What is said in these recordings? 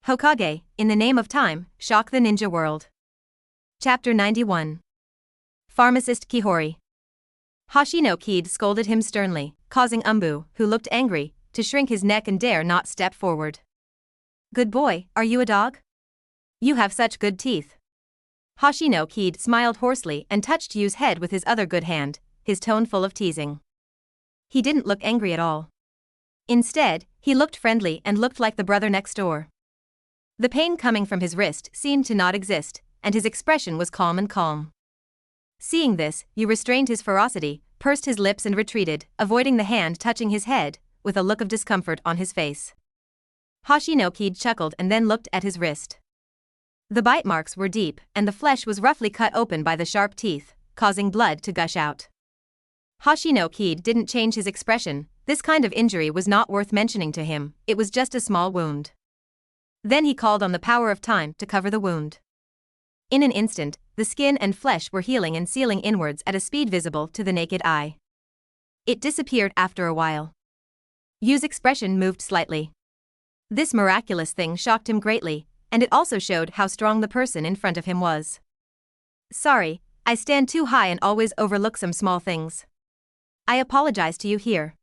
Hokage, in the name of time, shock the ninja world. Chapter 91. Pharmacist Kihori. Hoshino Kaede scolded him sternly, causing Umbu, who looked angry, to shrink his neck and dare not step forward. Good boy, are you a dog? You have such good teeth. Hoshino Kaede smiled hoarsely and touched Yu's head with his other good hand, his tone full of teasing. He didn't look angry at all. Instead, he looked friendly and looked like the brother next door. The pain coming from his wrist seemed to not exist, and his expression was calm and calm. Seeing this, Yu restrained his ferocity, pursed his lips and retreated, avoiding the hand touching his head, with a look of discomfort on his face. Hoshino Kaede chuckled and then looked at his wrist. The bite marks were deep, and the flesh was roughly cut open by the sharp teeth, causing blood to gush out. Hoshino Kaede didn't change his expression. This kind of injury was not worth mentioning to him, it was just a small wound. Then he called on the power of time to cover the wound. In an instant, the skin and flesh were healing and sealing inwards at a speed visible to the naked eye. It disappeared after a while. Yu's expression moved slightly. This miraculous thing shocked him greatly, and it also showed how strong the person in front of him was. Sorry, I stand too high and always overlook some small things. I apologize to you here.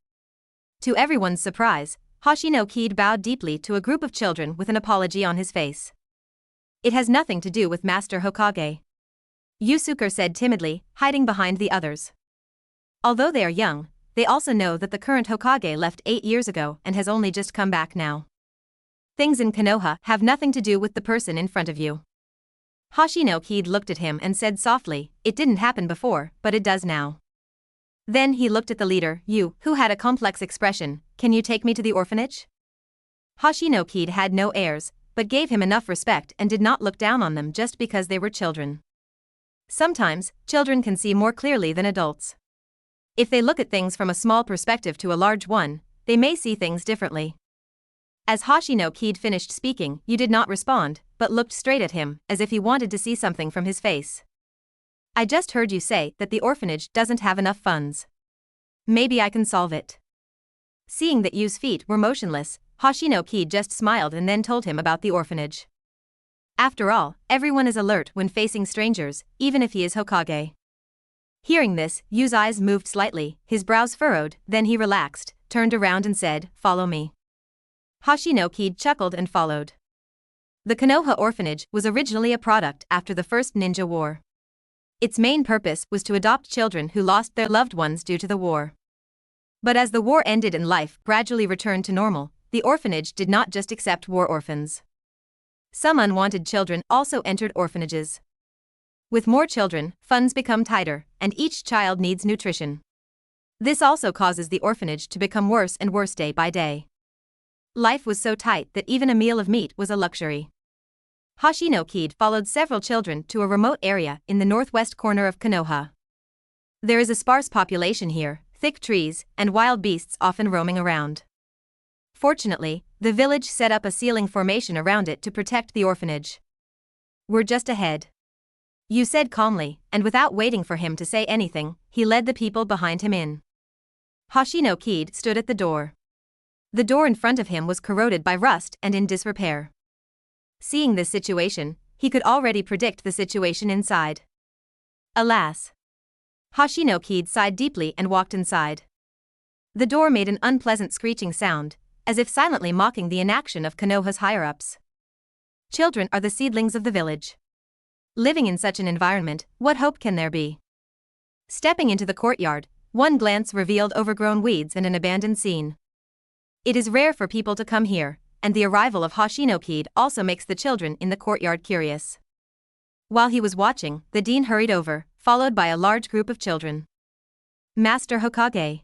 To everyone's surprise, Hoshino Kaede bowed deeply to a group of children with an apology on his face. It has nothing to do with Master Hokage. Yusuke said timidly, hiding behind the others. Although they are young, they also know that the current Hokage left 8 years ago and has only just come back now. Things in Konoha have nothing to do with the person in front of you. Hoshino Kaede looked at him and said softly, it didn't happen before, but it does now. Then he looked at the leader, Yu, who had a complex expression. Can you take me to the orphanage? Hoshino Kaede had no heirs, but gave him enough respect and did not look down on them just because they were children. Sometimes, children can see more clearly than adults. If they look at things from a small perspective to a large one, they may see things differently. As Hoshino Kaede finished speaking, Yu did not respond, but looked straight at him, as if he wanted to see something from his face. I just heard you say that the orphanage doesn't have enough funds. Maybe I can solve it. Seeing that Yu's feet were motionless, Hoshino Kaede just smiled and then told him about the orphanage. After all, everyone is alert when facing strangers, even if he is Hokage. Hearing this, Yu's eyes moved slightly, his brows furrowed, then he relaxed, turned around and said, follow me. Hoshino Kaede chuckled and followed. The Konoha orphanage was originally a product after the First Ninja War. Its main purpose was to adopt children who lost their loved ones due to the war. But as the war ended and life gradually returned to normal, the orphanage did not just accept war orphans. Some unwanted children also entered orphanages. With more children, funds become tighter, and each child needs nutrition. This also causes the orphanage to become worse and worse day by day. Life was so tight that even a meal of meat was a luxury. Hoshino Kaede followed several children to a remote area in the northwest corner of Konoha. There is a sparse population here, thick trees, and wild beasts often roaming around. Fortunately, the village set up a ceiling formation around it to protect the orphanage. We're just ahead. Yu said calmly, and without waiting for him to say anything, he led the people behind him in. Hoshino Kaede stood at the door. The door in front of him was corroded by rust and in disrepair. Seeing this situation, he could already predict the situation inside. Alas! Hoshino Kaede sighed deeply and walked inside. The door made an unpleasant screeching sound, as if silently mocking the inaction of Konoha's higher-ups. Children are the seedlings of the village. Living in such an environment, what hope can there be? Stepping into the courtyard, one glance revealed overgrown weeds and an abandoned scene. It is rare for people to come here, and the arrival of Hoshino Kaede also makes the children in the courtyard curious. While he was watching, the dean hurried over, followed by a large group of children. Master Hokage.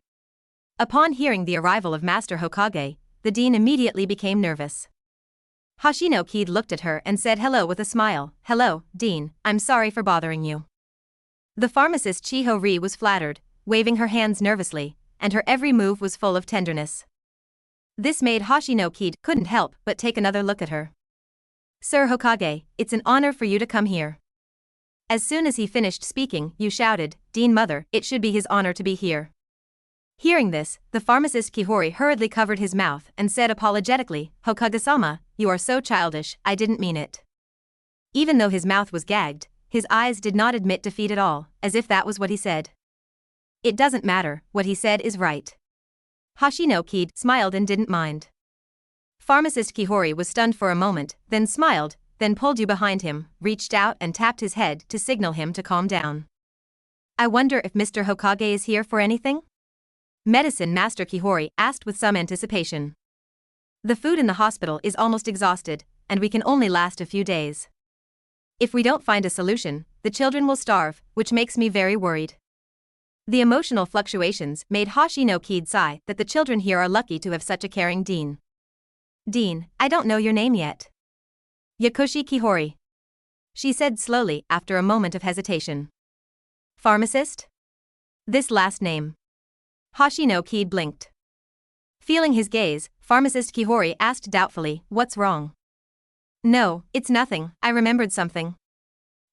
Upon hearing the arrival of Master Hokage, the dean immediately became nervous. Hoshino Kaede looked at her and said hello with a smile. Hello, Dean, I'm sorry for bothering you. The pharmacist Chiho-ri was flattered, waving her hands nervously, and her every move was full of tenderness. This made Hoshino Kaede couldn't help but take another look at her. Sir Hokage, it's an honor for you to come here. As soon as he finished speaking, Yu shouted, Dean Mother, it should be his honor to be here. Hearing this, the pharmacist Kihori hurriedly covered his mouth and said apologetically, Hokage-sama, you are so childish, I didn't mean it. Even though his mouth was gagged, his eyes did not admit defeat at all, as if that was what he said. It doesn't matter, what he said is right. Hoshino Kaede smiled and didn't mind. Pharmacist Kihori was stunned for a moment, then smiled, then pulled you behind him, reached out and tapped his head to signal him to calm down. I wonder if Mr. Hokage is here for anything? Medicine Master Kihori asked with some anticipation. The food in the hospital is almost exhausted, and we can only last a few days. If we don't find a solution, the children will starve, which makes me very worried. The emotional fluctuations made Hoshino Kaede sigh that the children here are lucky to have such a caring dean. Dean, I don't know your name yet. Yakushi Kihori. She said slowly after a moment of hesitation. Pharmacist? This last name. Hoshino Kaede blinked. Feeling his gaze, Pharmacist Kihori asked doubtfully, what's wrong? No, it's nothing, I remembered something.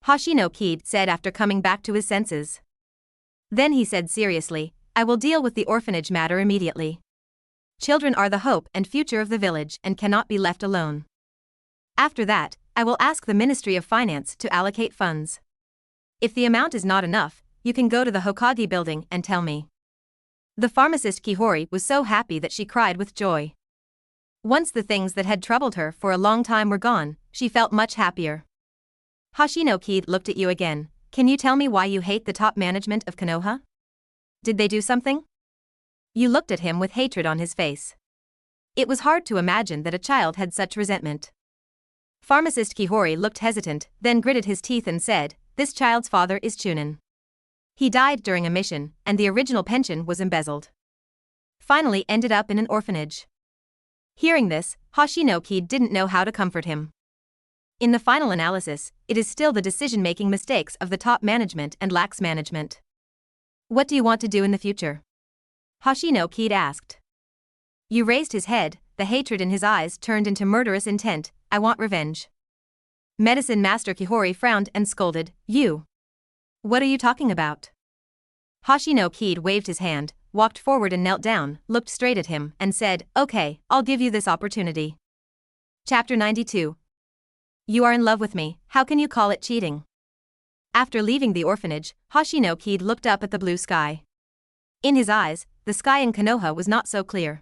Hoshino Kaede said after coming back to his senses. Then he said seriously, I will deal with the orphanage matter immediately. Children are the hope and future of the village and cannot be left alone. After that, I will ask the Ministry of Finance to allocate funds. If the amount is not enough, you can go to the Hokage building and tell me. The pharmacist Kihori was so happy that she cried with joy. Once the things that had troubled her for a long time were gone, she felt much happier. Hoshino Kaede looked at you again. Can you tell me why you hate the top management of Konoha? Did they do something? You looked at him with hatred on his face. It was hard to imagine that a child had such resentment. Pharmacist Kihori looked hesitant, then gritted his teeth and said, this child's father is Chunin. He died during a mission, and the original pension was embezzled. Finally ended up in an orphanage. Hearing this, Hoshino Kaede didn't know how to comfort him. In the final analysis, it is still the decision-making mistakes of the top management and lax management. What do you want to do in the future? Hoshino Kaede asked. You raised his head, the hatred in his eyes turned into murderous intent. I want revenge. Medicine Master Kihori frowned and scolded, you. What are you talking about? Hoshino Kaede waved his hand, walked forward and knelt down, looked straight at him, and said, okay, I'll give you this opportunity. Chapter 92. You are in love with me, how can you call it cheating? After leaving the orphanage, Hoshino Kaede looked up at the blue sky. In his eyes, the sky in Konoha was not so clear.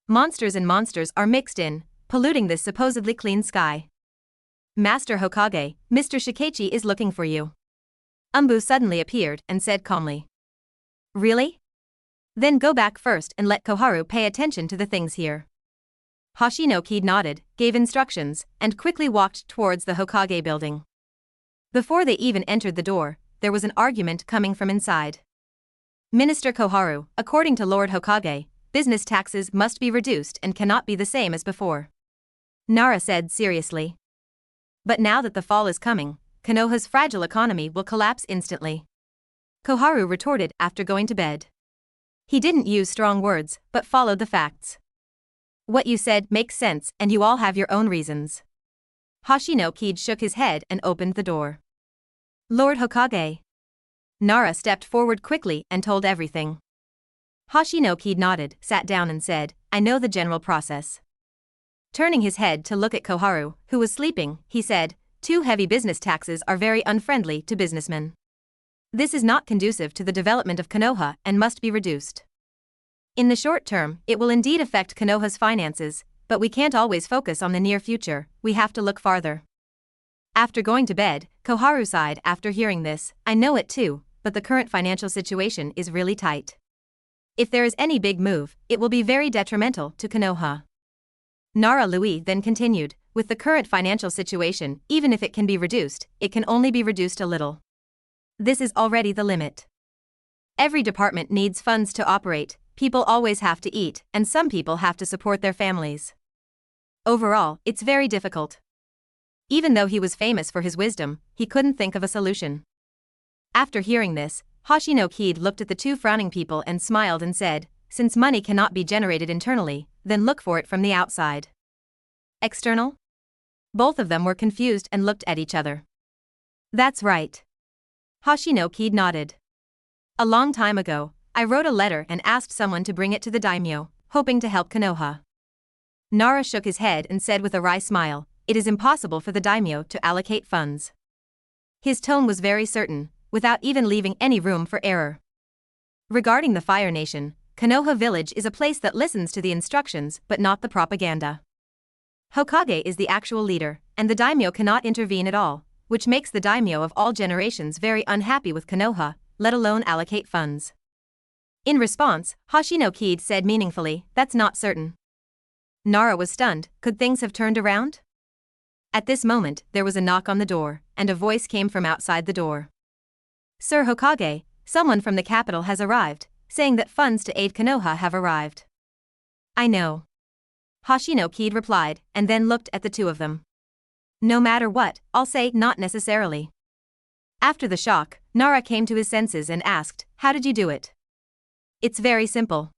Monsters and monsters are mixed in, polluting this supposedly clean sky. Master Hokage, Mr. Shikachi is looking for you. Umbu suddenly appeared and said calmly. Really? Then go back first and let Koharu pay attention to the things here. Hoshino Kaede nodded, gave instructions, and quickly walked towards the Hokage building. Before they even entered the door, there was an argument coming from inside. Minister Koharu, according to Lord Hokage, business taxes must be reduced and cannot be the same as before. Nara said seriously. But now that the fall is coming, Konoha's fragile economy will collapse instantly. Koharu retorted after going to bed. He didn't use strong words, but followed the facts. What you said makes sense and you all have your own reasons. Hoshino Kaede shook his head and opened the door. Lord Hokage. Nara stepped forward quickly and told everything. Hoshino Kaede nodded, sat down and said, I know the general process. Turning his head to look at Koharu, who was sleeping, he said, too heavy business taxes are very unfriendly to businessmen. This is not conducive to the development of Konoha and must be reduced. In the short term, it will indeed affect Konoha's finances, but we can't always focus on the near future, we have to look farther. After going to bed, Koharu sighed after hearing this, I know it too, but the current financial situation is really tight. If there is any big move, it will be very detrimental to Konoha. Nara Lui then continued, with the current financial situation, even if it can be reduced, it can only be reduced a little. This is already the limit. Every department needs funds to operate, people always have to eat, and some people have to support their families. Overall, it's very difficult. Even though he was famous for his wisdom, he couldn't think of a solution. After hearing this, Hoshino Kaede looked at the two frowning people and smiled and said, since money cannot be generated internally, then look for it from the outside. External? Both of them were confused and looked at each other. That's right. Hoshino Kaede nodded. A long time ago, I wrote a letter and asked someone to bring it to the daimyo, hoping to help Konoha. Nara shook his head and said with a wry smile, "It is impossible for the daimyo to allocate funds." His tone was very certain, without even leaving any room for error. Regarding the Fire Nation, Konoha village is a place that listens to the instructions but not the propaganda. Hokage is the actual leader, and the daimyo cannot intervene at all, which makes the daimyo of all generations very unhappy with Konoha, let alone allocate funds. In response, Hoshino Kaede said meaningfully, "That's not certain." Nara was stunned. Could things have turned around? At this moment, there was a knock on the door, and a voice came from outside the door. "Sir Hokage, someone from the capital has arrived, saying that funds to aid Konoha have arrived." "I know," Hoshino Kaede replied, and then looked at the two of them. "No matter what, I'll say not necessarily." After the shock, Nara came to his senses and asked, "How did you do it?" "It's very simple."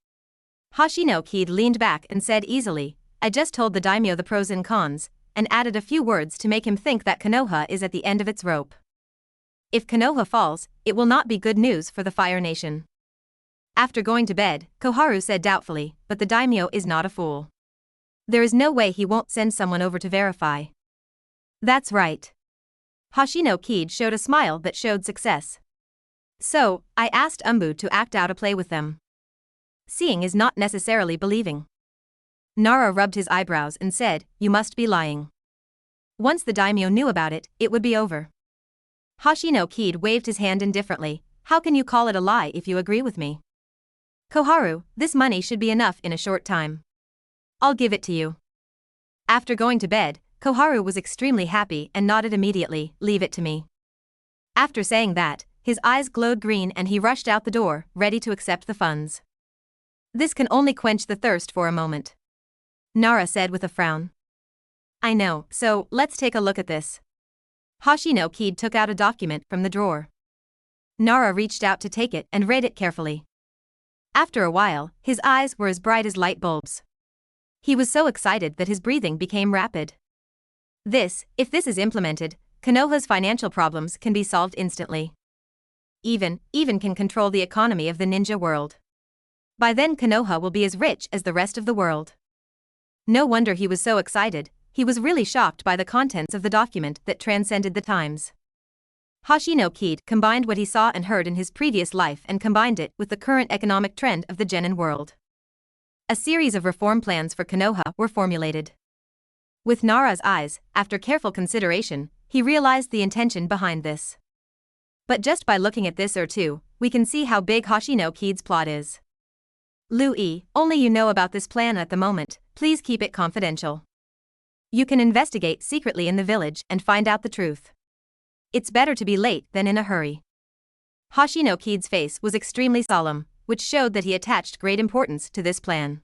Hoshino Kaede leaned back and said easily, "I just told the daimyo the pros and cons, and added a few words to make him think that Konoha is at the end of its rope. If Konoha falls, it will not be good news for the Fire Nation." After going to bed, Koharu said doubtfully, "But the daimyo is not a fool. There is no way he won't send someone over to verify." "That's right." Hoshino Kaede showed a smile that showed success. "So, I asked Umbu to act out a play with them." Seeing is not necessarily believing. Nara rubbed his eyebrows and said, "You must be lying." Once the daimyo knew about it, it would be over. Hoshino Kaede waved his hand indifferently. "How can you call it a lie if you agree with me?" "Koharu, this money should be enough in a short time. I'll give it to you." After going to bed, Koharu was extremely happy and nodded immediately, "Leave it to me." After saying that, his eyes glowed green and he rushed out the door, ready to accept the funds. "This can only quench the thirst for a moment," Nara said with a frown. "I know, so let's take a look at this." Hoshino Kaede took out a document from the drawer. Nara reached out to take it and read it carefully. After a while, his eyes were as bright as light bulbs. He was so excited that his breathing became rapid. If this is implemented, Konoha's financial problems can be solved instantly. Even can control the economy of the ninja world. By then Konoha will be as rich as the rest of the world. No wonder he was so excited. He was really shocked by the contents of the document that transcended the times. Hoshino Kaede combined what he saw and heard in his previous life and combined it with the current economic trend of the genin world. A series of reform plans for Konoha were formulated. With Nara's eyes, after careful consideration, he realized the intention behind this. But just by looking at this or two, we can see how big Hoshino Kaede's plot is. "Lu-e, only you know about this plan at the moment, please keep it confidential. You can investigate secretly in the village and find out the truth. It's better to be late than in a hurry." Hoshino Kaede's face was extremely solemn, which showed that he attached great importance to this plan.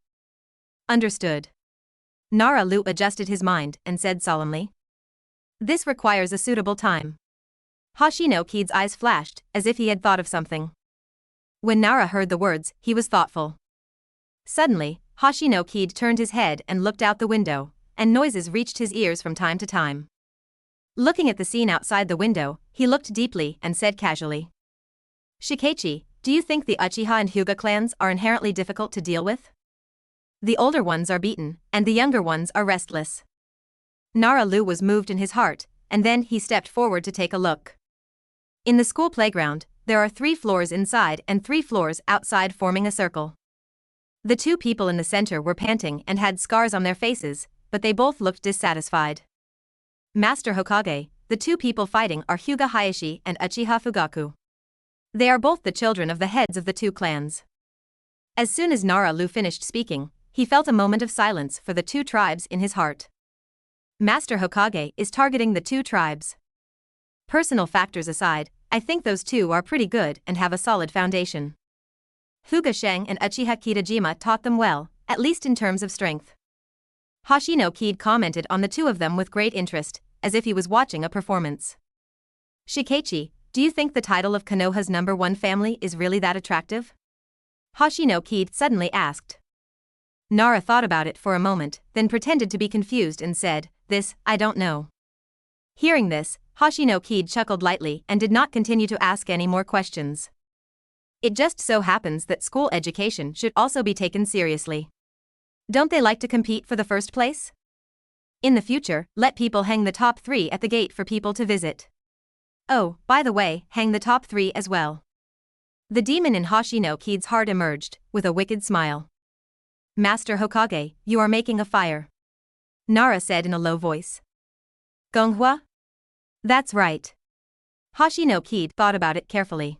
"Understood." Nara Lu adjusted his mind and said solemnly. "This requires a suitable time." Hoshino Kaede's eyes flashed, as if he had thought of something. When Nara heard the words, he was thoughtful. Suddenly, Hoshino Kaede turned his head and looked out the window, and noises reached his ears from time to time. Looking at the scene outside the window, he looked deeply and said casually, "Shikaichi, do you think the Uchiha and Hyuga clans are inherently difficult to deal with? The older ones are beaten, and the younger ones are restless." Nara Lu was moved in his heart, and then he stepped forward to take a look. In the school playground, there are 3 floors inside and 3 floors outside forming a circle. The 2 people in the center were panting and had scars on their faces, but they both looked dissatisfied. Master Hokage, the 2 people fighting are Hyuga Hayashi and Uchiha Fugaku. They are both the children of the heads of the 2 clans. As soon as Nara Lu finished speaking, he felt a moment of silence for the 2 tribes in his heart. Master Hokage is targeting the 2 tribes. Personal factors aside, I think those 2 are pretty good and have a solid foundation. Hyuga Sheng and Uchiha Kitajima taught them well, at least in terms of strength. Hoshino Kaede commented on the 2 of them with great interest, as if he was watching a performance. "Shikaichi, do you think the title of Konoha's #1 family is really that attractive?" Hoshino Kaede suddenly asked. Nara thought about it for a moment, then pretended to be confused and said, I don't know." Hearing this, Hoshino Kaede chuckled lightly and did not continue to ask any more questions. It just so happens that school education should also be taken seriously. Don't they like to compete for the first place? In the future, let people hang the top 3 at the gate for people to visit. Oh, by the way, hang the top 3 as well. The demon in Hoshino Kaede's heart emerged, with a wicked smile. Master Hokage, you are making a fire. Nara said in a low voice. Gonghua? That's right. Hoshino Kaede thought about it carefully.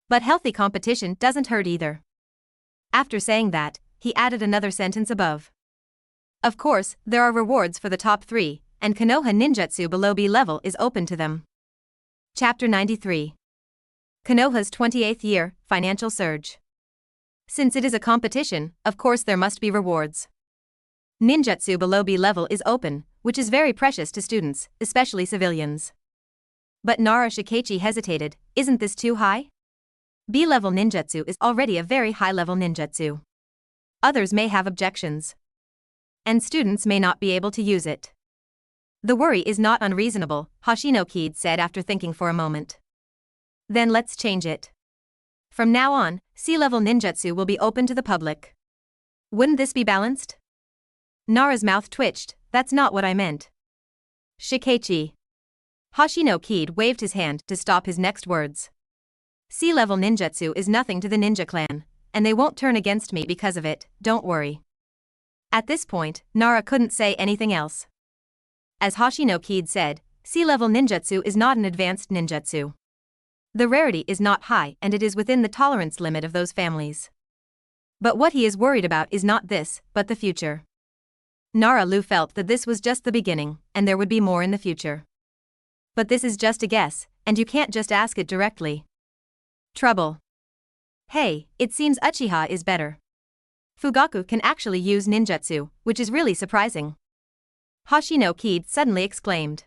But healthy competition doesn't hurt either. After saying that, he added another sentence above. Of course, there are rewards for the top 3, and Konoha ninjutsu below B level is open to them. Chapter 93. Konoha's 28th year, financial surge. Since it is a competition, of course there must be rewards. Ninjutsu below B level is open, which is very precious to students, especially civilians. But Nara Shikaichi hesitated, isn't this too high? B-level ninjutsu is already a very high-level ninjutsu. Others may have objections. And students may not be able to use it. The worry is not unreasonable, Hoshino Kaede said after thinking for a moment. Then let's change it. From now on, C-level ninjutsu will be open to the public. Wouldn't this be balanced? Nara's mouth twitched, that's not what I meant. Shikaichi. Hoshino Kaede waved his hand to stop his next words. C-level ninjutsu is nothing to the ninja clan, and they won't turn against me because of it, don't worry. At this point, Nara couldn't say anything else. As Hoshino Kaede said, C-level ninjutsu is not an advanced ninjutsu. The rarity is not high and it is within the tolerance limit of those families. But what he is worried about is not this, but the future. Nara Lu felt that this was just the beginning, and there would be more in the future. But this is just a guess, and you can't just ask it directly. Trouble. Hey, it seems Uchiha is better. Fugaku can actually use ninjutsu, which is really surprising. Hoshino Kaede suddenly exclaimed.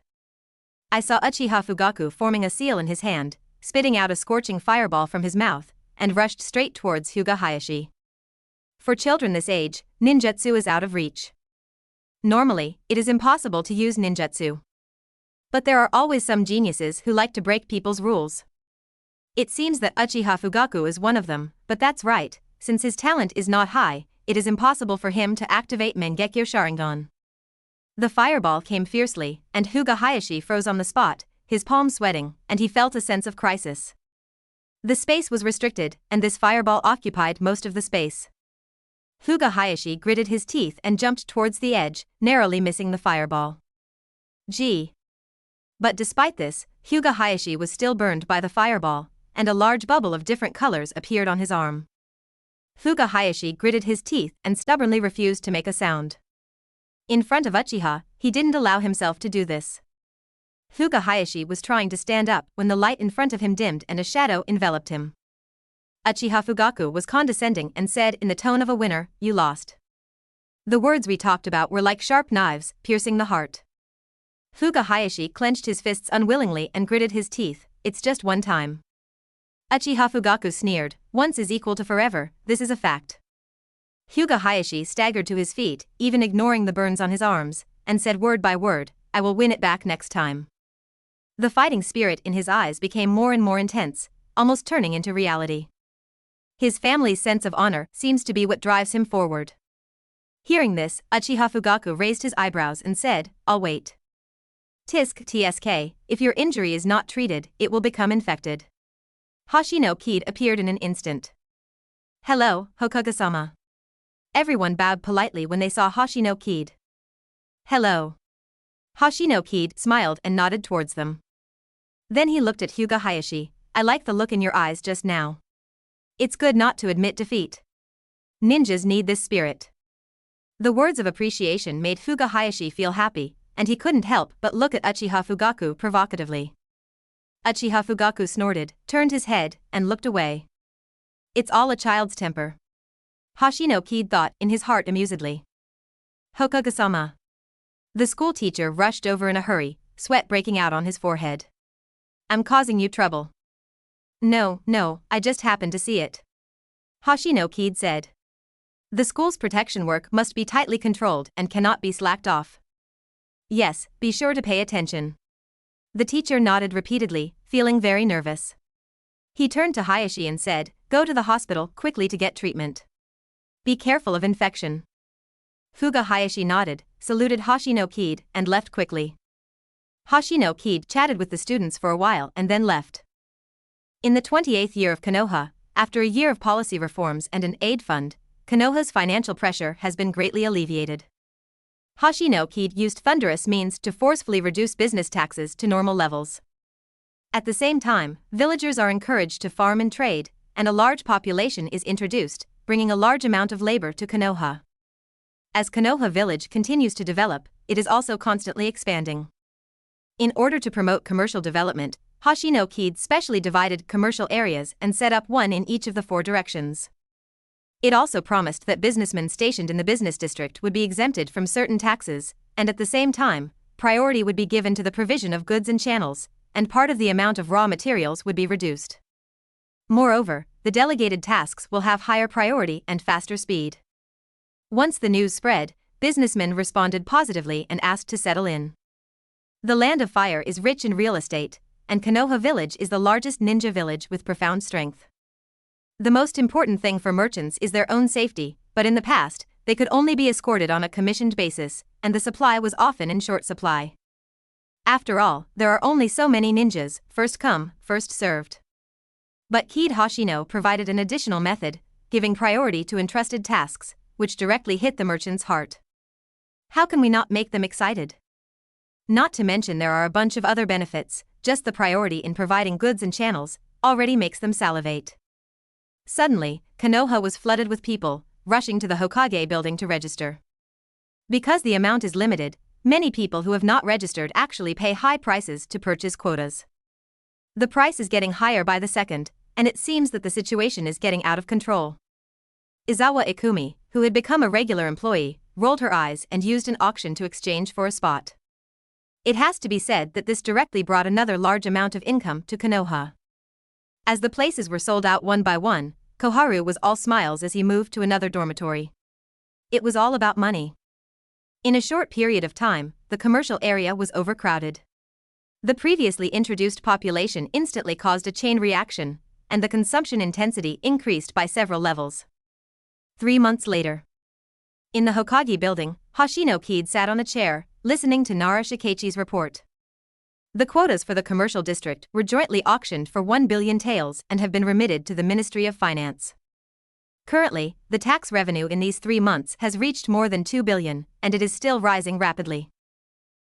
I saw Uchiha Fugaku forming a seal in his hand, spitting out a scorching fireball from his mouth, and rushed straight towards Hyuga Hayashi. For children this age, ninjutsu is out of reach. Normally, it is impossible to use ninjutsu. But there are always some geniuses who like to break people's rules. It seems that Uchiha Fugaku is one of them, but that's right, since his talent is not high, it is impossible for him to activate Mangekyo Sharingan. The fireball came fiercely, and Hyuga Hayashi froze on the spot, his palms sweating, and he felt a sense of crisis. The space was restricted, and this fireball occupied most of the space. Hyuga Hayashi gritted his teeth and jumped towards the edge, narrowly missing the fireball. Gee. But despite this, Hyuga Hayashi was still burned by the fireball, and a large bubble of different colors appeared on his arm. Hyuga Hayashi gritted his teeth and stubbornly refused to make a sound. In front of Uchiha, he didn't allow himself to do this. Hyuga Hayashi was trying to stand up when the light in front of him dimmed and a shadow enveloped him. Uchiha Fugaku was condescending and said in the tone of a winner, "You lost." The words we talked about were like sharp knives, piercing the heart. Hyuga Hayashi clenched his fists unwillingly and gritted his teeth, "It's just one time." Uchiha Fugaku sneered, "Once is equal to forever, this is a fact." Hyuga Hayashi staggered to his feet, even ignoring the burns on his arms, and said word by word, "I will win it back next time." The fighting spirit in his eyes became more and more intense, almost turning into reality. His family's sense of honor seems to be what drives him forward. Hearing this, Uchiha Fugaku raised his eyebrows and said, "I'll wait." Tsk, if your injury is not treated, it will become infected. Hoshino Kaede appeared in an instant. Hello, Hokage-sama. Everyone bowed politely when they saw Hoshino Kaede. Hello. Hoshino Kaede smiled and nodded towards them. Then he looked at Hyuga Hayashi. I like the look in your eyes just now. It's good not to admit defeat. Ninjas need this spirit. The words of appreciation made Hyuga Hayashi feel happy, and he couldn't help but look at Uchiha Fugaku provocatively. Uchiha Fugaku snorted, turned his head, and looked away. It's all a child's temper. Hoshino Kaede thought in his heart amusedly. Hokage-sama. The school teacher rushed over in a hurry, sweat breaking out on his forehead. I'm causing you trouble. No, I just happened to see it. Hoshino Kaede said. The school's protection work must be tightly controlled and cannot be slacked off. Yes, be sure to pay attention. The teacher nodded repeatedly, feeling very nervous. He turned to Hayashi and said, Go to the hospital quickly to get treatment. Be careful of infection. Fuga Hayashi nodded, saluted Hoshino Kaede, and left quickly. Hoshino Kaede chatted with the students for a while and then left. In the 28th year of Konoha, after a year of policy reforms and an aid fund, Konoha's financial pressure has been greatly alleviated. Hoshino Kaede used thunderous means to forcefully reduce business taxes to normal levels. At the same time, villagers are encouraged to farm and trade, and a large population is introduced, bringing a large amount of labor to Konoha. As Konoha village continues to develop, it is also constantly expanding. In order to promote commercial development, Hoshino Kaede specially divided commercial areas and set up one in each of the 4 directions. It also promised that businessmen stationed in the business district would be exempted from certain taxes, and at the same time, priority would be given to the provision of goods and channels, and part of the amount of raw materials would be reduced. Moreover, the delegated tasks will have higher priority and faster speed. Once the news spread, businessmen responded positively and asked to settle in. The Land of Fire is rich in real estate, and Konoha Village is the largest ninja village with profound strength. The most important thing for merchants is their own safety, but in the past, they could only be escorted on a commissioned basis, and the supply was often in short supply. After all, there are only so many ninjas, first come, first served. But Kaede Hoshino provided an additional method, giving priority to entrusted tasks, which directly hit the merchant's heart. How can we not make them excited? Not to mention there are a bunch of other benefits, just the priority in providing goods and channels already makes them salivate. Suddenly, Konoha was flooded with people, rushing to the Hokage building to register. Because the amount is limited, many people who have not registered actually pay high prices to purchase quotas. The price is getting higher by the second, and it seems that the situation is getting out of control. Izawa Ikumi, who had become a regular employee, rolled her eyes and used an auction to exchange for a spot. It has to be said that this directly brought another large amount of income to Konoha. As the places were sold out one by one, Koharu was all smiles as he moved to another dormitory. It was all about money. In a short period of time, the commercial area was overcrowded. The previously introduced population instantly caused a chain reaction, and the consumption intensity increased by several levels. 3 months later. In the Hokage building, Hoshino Kaede sat on a chair, listening to Nara Shikaichi's report. The quotas for the commercial district were jointly auctioned for 1 billion taels and have been remitted to the Ministry of Finance. Currently, the tax revenue in these 3 months has reached more than 2 billion, and it is still rising rapidly.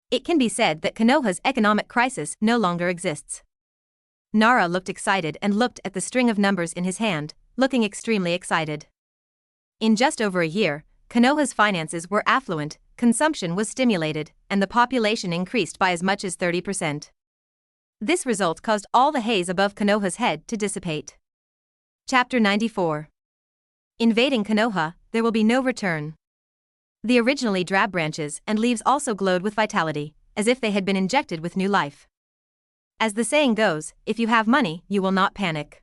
It can be said that Konoha's economic crisis no longer exists. Nara looked excited and looked at the string of numbers in his hand, looking extremely excited. In just over a year, Konoha's finances were affluent, consumption was stimulated, and the population increased by as much as 30%. This result caused all the haze above Konoha's head to dissipate. Chapter 94. Invading Konoha, there will be no return. The originally drab branches and leaves also glowed with vitality, as if they had been injected with new life. As the saying goes, if you have money, you will not panic.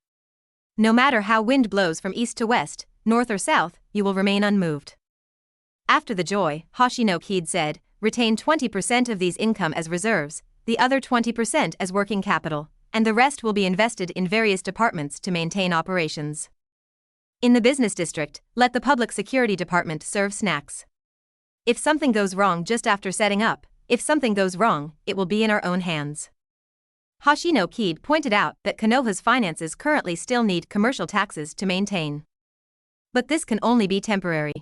No matter how wind blows from east to west, north or south, you will remain unmoved. After the joy, Hoshino Kaede said, retain 20% of these income as reserves, the other 20% as working capital, and the rest will be invested in various departments to maintain operations. In the business district, let the public security department serve snacks. If something goes wrong just after setting up, if something goes wrong, it will be in our own hands. Hoshino Kaede pointed out that Konoha's finances currently still need commercial taxes to maintain. But this can only be temporary.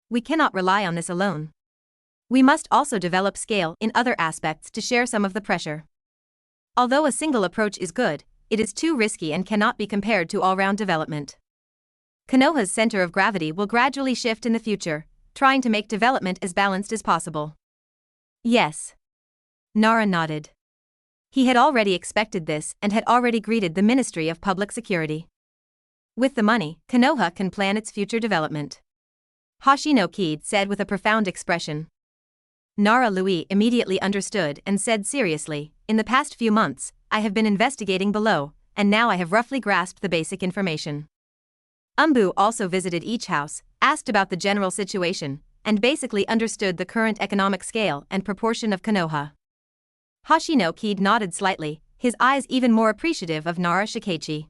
We cannot rely on this alone. We must also develop scale in other aspects to share some of the pressure. Although a single approach is good, it is too risky and cannot be compared to all-round development. Konoha's center of gravity will gradually shift in the future, trying to make development as balanced as possible. Yes. Nara nodded. He had already expected this and had already greeted the Ministry of Public Security. With the money, Konoha can plan its future development. Hoshino Kaede said with a profound expression. Nara Lui immediately understood and said seriously, in the past few months, I have been investigating below, and now I have roughly grasped the basic information. Umbu also visited each house, asked about the general situation, and basically understood the current economic scale and proportion of Konoha. Hoshino Kaede nodded slightly, his eyes even more appreciative of Nara Shikaichi.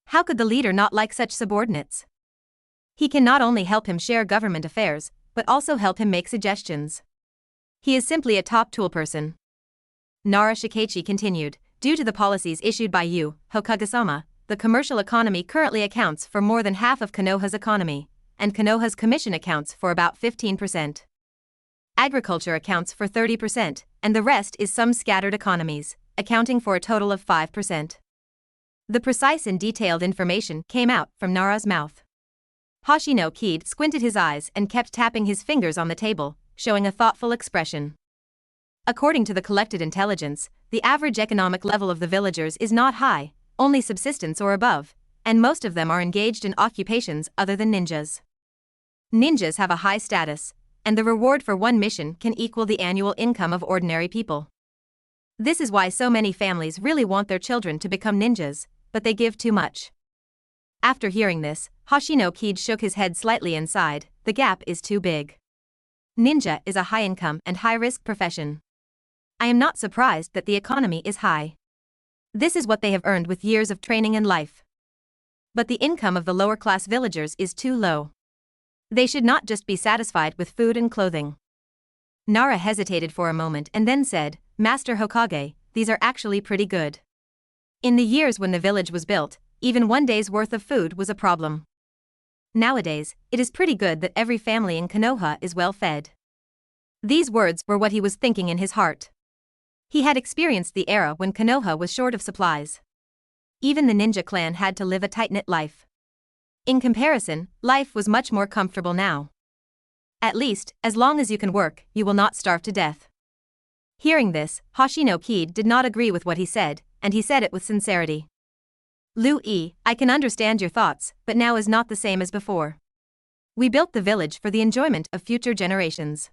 How could the leader not like such subordinates? He can not only help him share government affairs, but also help him make suggestions. He is simply a top tool person. Nara Shikaichi continued, due to the policies issued by you, Hokage-sama, the commercial economy currently accounts for more than half of Konoha's economy, and Konoha's commission accounts for about 15%. Agriculture accounts for 30%, and the rest is some scattered economies, accounting for a total of 5%. The precise and detailed information came out from Nara's mouth. Hoshino Kaede squinted his eyes and kept tapping his fingers on the table, showing a thoughtful expression. According to the collected intelligence, the average economic level of the villagers is not high, only subsistence or above, and most of them are engaged in occupations other than ninjas. Ninjas have a high status, and the reward for one mission can equal the annual income of ordinary people. This is why so many families really want their children to become ninjas, but they give too much. After hearing this, Hoshino Kaede shook his head slightly and sighed, the gap is too big. Ninja is a high-income and high-risk profession. I am not surprised that the economy is high. This is what they have earned with years of training and life. But the income of the lower-class villagers is too low. They should not just be satisfied with food and clothing. Nara hesitated for a moment and then said, Master Hokage, these are actually pretty good. In the years when the village was built, even one day's worth of food was a problem. Nowadays, it is pretty good that every family in Konoha is well fed. These words were what he was thinking in his heart. He had experienced the era when Konoha was short of supplies. Even the ninja clan had to live a tight-knit life. In comparison, life was much more comfortable now. At least, as long as you can work, you will not starve to death. Hearing this, Hoshino Kaede did not agree with what he said, and he said it with sincerity. Lu-e, I can understand your thoughts, but now is not the same as before. We built the village for the enjoyment of future generations.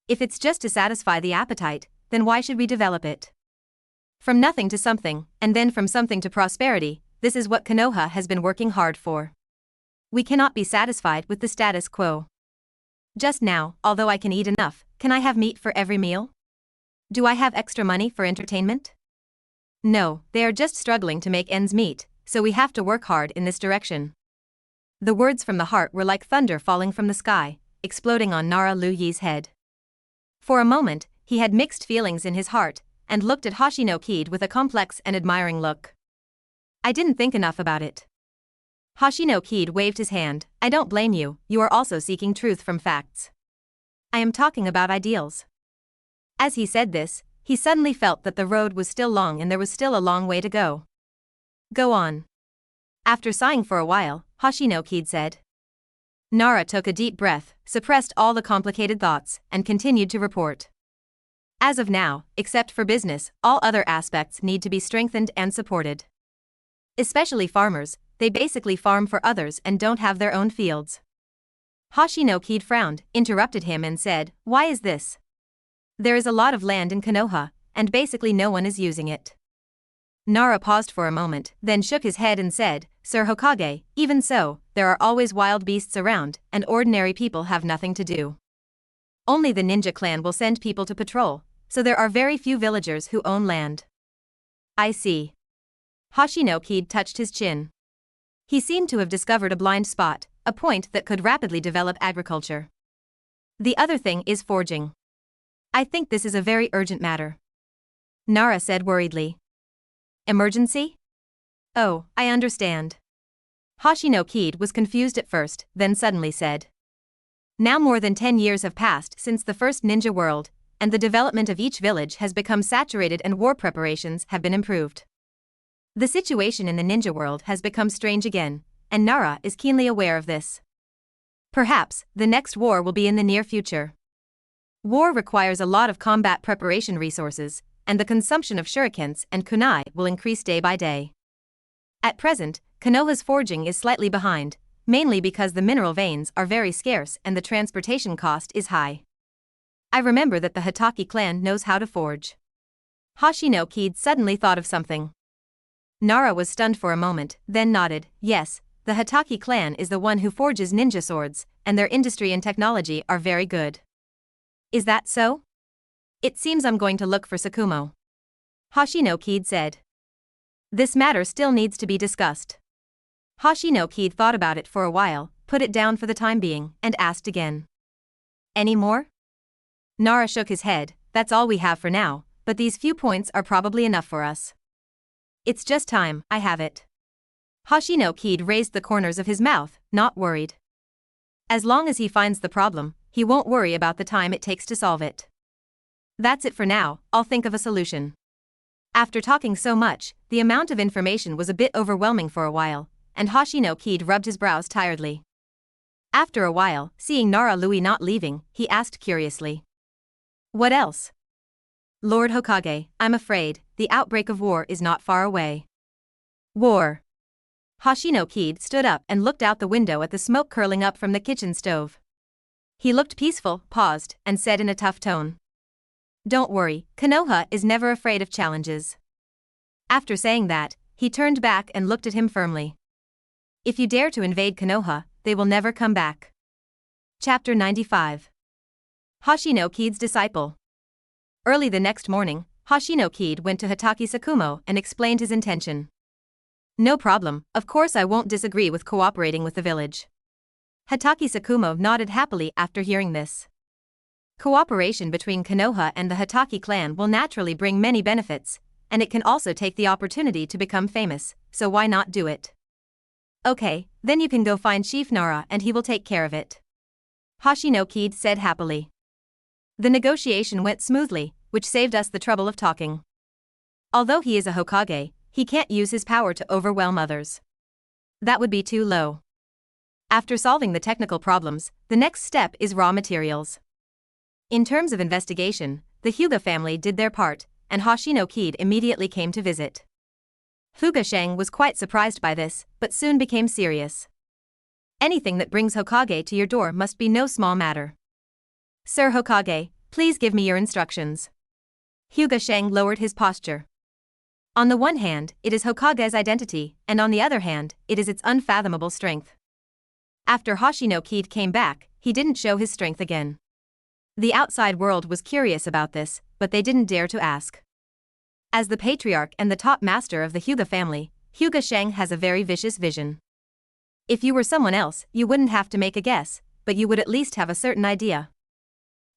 If it's just to satisfy the appetite, then why should we develop it? From nothing to something, and then from something to prosperity, this is what Konoha has been working hard for. We cannot be satisfied with the status quo. Just now, although I can eat enough, can I have meat for every meal? Do I have extra money for entertainment? No, they are just struggling to make ends meet, so we have to work hard in this direction. The words from the heart were like thunder falling from the sky, exploding on Nara Lu-yi's head. For a moment, he had mixed feelings in his heart, and looked at Hoshino Kaede with a complex and admiring look. I didn't think enough about it. Hoshino Kaede waved his hand, I don't blame you, you are also seeking truth from facts. I am talking about ideals. As he said this, he suddenly felt that the road was still long and there was still a long way to go. Go on. After sighing for a while, Hoshino Kaede said. Nara took a deep breath, suppressed all the complicated thoughts, and continued to report. As of now, except for business, all other aspects need to be strengthened and supported. Especially farmers, they basically farm for others and don't have their own fields. Hoshino Kaede frowned, interrupted him and said, why is this? There is a lot of land in Konoha, and basically no one is using it. Nara paused for a moment, then shook his head and said, Sir Hokage, even so, there are always wild beasts around, and ordinary people have nothing to do. Only the ninja clan will send people to patrol, so there are very few villagers who own land. I see. Hoshino Kaede touched his chin. He seemed to have discovered a blind spot, a point that could rapidly develop agriculture. The other thing is forging. I think this is a very urgent matter. Nara said worriedly. Emergency? Oh, I understand. Hoshino Kaede was confused at first, then suddenly said. Now more than 10 years have passed since the first ninja world, and the development of each village has become saturated and war preparations have been improved. The situation in the ninja world has become strange again, and Nara is keenly aware of this. Perhaps, the next war will be in the near future. War requires a lot of combat preparation resources, and the consumption of shurikens and kunai will increase day by day. At present, Konoha's forging is slightly behind, mainly because the mineral veins are very scarce and the transportation cost is high. I remember that the Hokage clan knows how to forge. Hoshino Kaede suddenly thought of something. Nara was stunned for a moment, then nodded, yes, the Hokage clan is the one who forges ninja swords, and their industry and technology are very good. Is that so? It seems I'm going to look for Sakumo. Hoshino Kaede said. This matter still needs to be discussed. Hoshino Kaede thought about it for a while, put it down for the time being, and asked again. Any more? Nara shook his head. That's all we have for now, but these few points are probably enough for us. It's just time, I have it. Hoshino Kaede raised the corners of his mouth, not worried. As long as he finds the problem, he won't worry about the time it takes to solve it. That's it for now, I'll think of a solution. After talking so much, the amount of information was a bit overwhelming for a while, and Hoshino Kaede rubbed his brows tiredly. After a while, seeing Nara Lui not leaving, he asked curiously. What else? Lord Hokage, I'm afraid, the outbreak of war is not far away. War. Hoshino Kaede stood up and looked out the window at the smoke curling up from the kitchen stove. He looked peaceful, paused, and said in a tough tone. Don't worry, Konoha is never afraid of challenges. After saying that, he turned back and looked at him firmly. If you dare to invade Konoha, they will never come back. Chapter 95. Hoshino Kaede's disciple. Early the next morning, Hoshino Kaede went to Hatake Sakumo and explained his intention. No problem, of course I won't disagree with cooperating with the village. Hatake Sakumo nodded happily after hearing this. Cooperation between Konoha and the Hatake clan will naturally bring many benefits, and it can also take the opportunity to become famous, so why not do it? Okay, then you can go find Chief Nara and he will take care of it. Hoshino Kaede said happily. The negotiation went smoothly, which saved us the trouble of talking. Although he is a Hokage, he can't use his power to overwhelm others. That would be too low. After solving the technical problems, the next step is raw materials. In terms of investigation, the Hyuga family did their part, and Hoshino Kaede immediately came to visit. Hyuga Shang was quite surprised by this, but soon became serious. Anything that brings Hokage to your door must be no small matter. Sir Hokage, please give me your instructions. Hyuga Shang lowered his posture. On the one hand, it is Hokage's identity, and on the other hand, it is its unfathomable strength. After Hoshino Kaede came back, he didn't show his strength again. The outside world was curious about this, but they didn't dare to ask. As the patriarch and the top master of the Hyuga family, Hyuga Shang has a very vicious vision. If you were someone else, you wouldn't have to make a guess, but you would at least have a certain idea.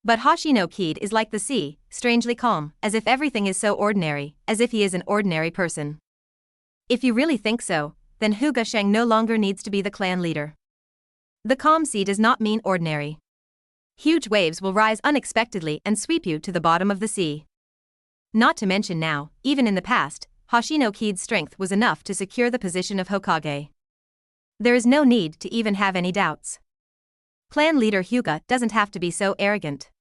But Hoshino Kaede is like the sea, strangely calm, as if everything is so ordinary, as if he is an ordinary person. If you really think so, then Hyuga Shang no longer needs to be the clan leader. The calm sea does not mean ordinary. Huge waves will rise unexpectedly and sweep you to the bottom of the sea. Not to mention now, even in the past, Hoshino Kaede's strength was enough to secure the position of Hokage. There is no need to even have any doubts. Clan leader Hyuga doesn't have to be so arrogant.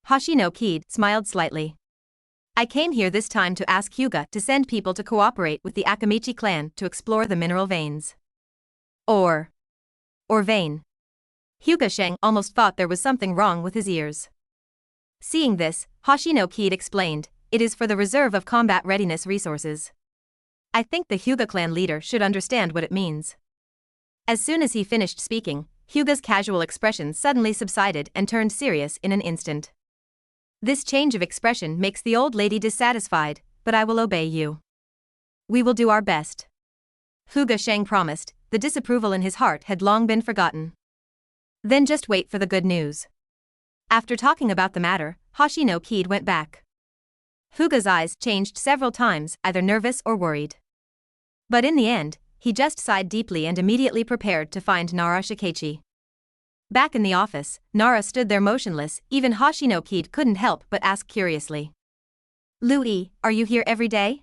Hoshino Kaede smiled slightly. I came here this time to ask Hyuga to send people to cooperate with the Akamichi clan to explore the mineral veins. Or vein. Hyuga Shang almost thought there was something wrong with his ears. Seeing this, Hoshino Kaede explained, it is for the reserve of combat readiness resources. I think the Hyuga clan leader should understand what it means. As soon as he finished speaking, Hyuga's casual expression suddenly subsided and turned serious in an instant. This change of expression makes the old lady dissatisfied, but I will obey you. We will do our best. Hyuga Shang promised, the disapproval in his heart had long been forgotten. Then just wait for the good news. After talking about the matter, Hoshino Kaede went back. Hyuga's eyes changed several times, either nervous or worried. But in the end, he just sighed deeply and immediately prepared to find Nara Shikachi. Back in the office, Nara stood there motionless, even Hoshino Kaede couldn't help but ask curiously. Lui, are you here every day?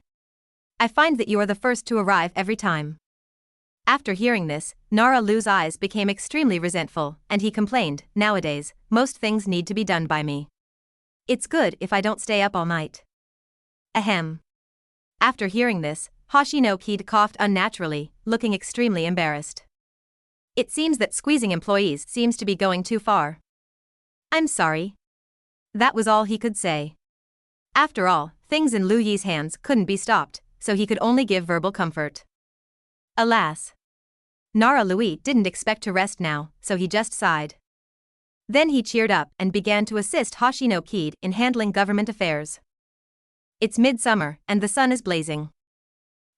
I find that you are the first to arrive every time. After hearing this, Nara Lu's eyes became extremely resentful, and he complained, nowadays, most things need to be done by me. It's good if I don't stay up all night. Ahem. After hearing this, Hoshino Kaede coughed unnaturally, looking extremely embarrassed. It seems that squeezing employees seems to be going too far. I'm sorry. That was all he could say. After all, things in Lu Yi's hands couldn't be stopped, so he could only give verbal comfort. Alas. Nara Lui didn't expect to rest now, so he just sighed. Then he cheered up and began to assist Hoshino Kaede in handling government affairs. It's midsummer, and the sun is blazing.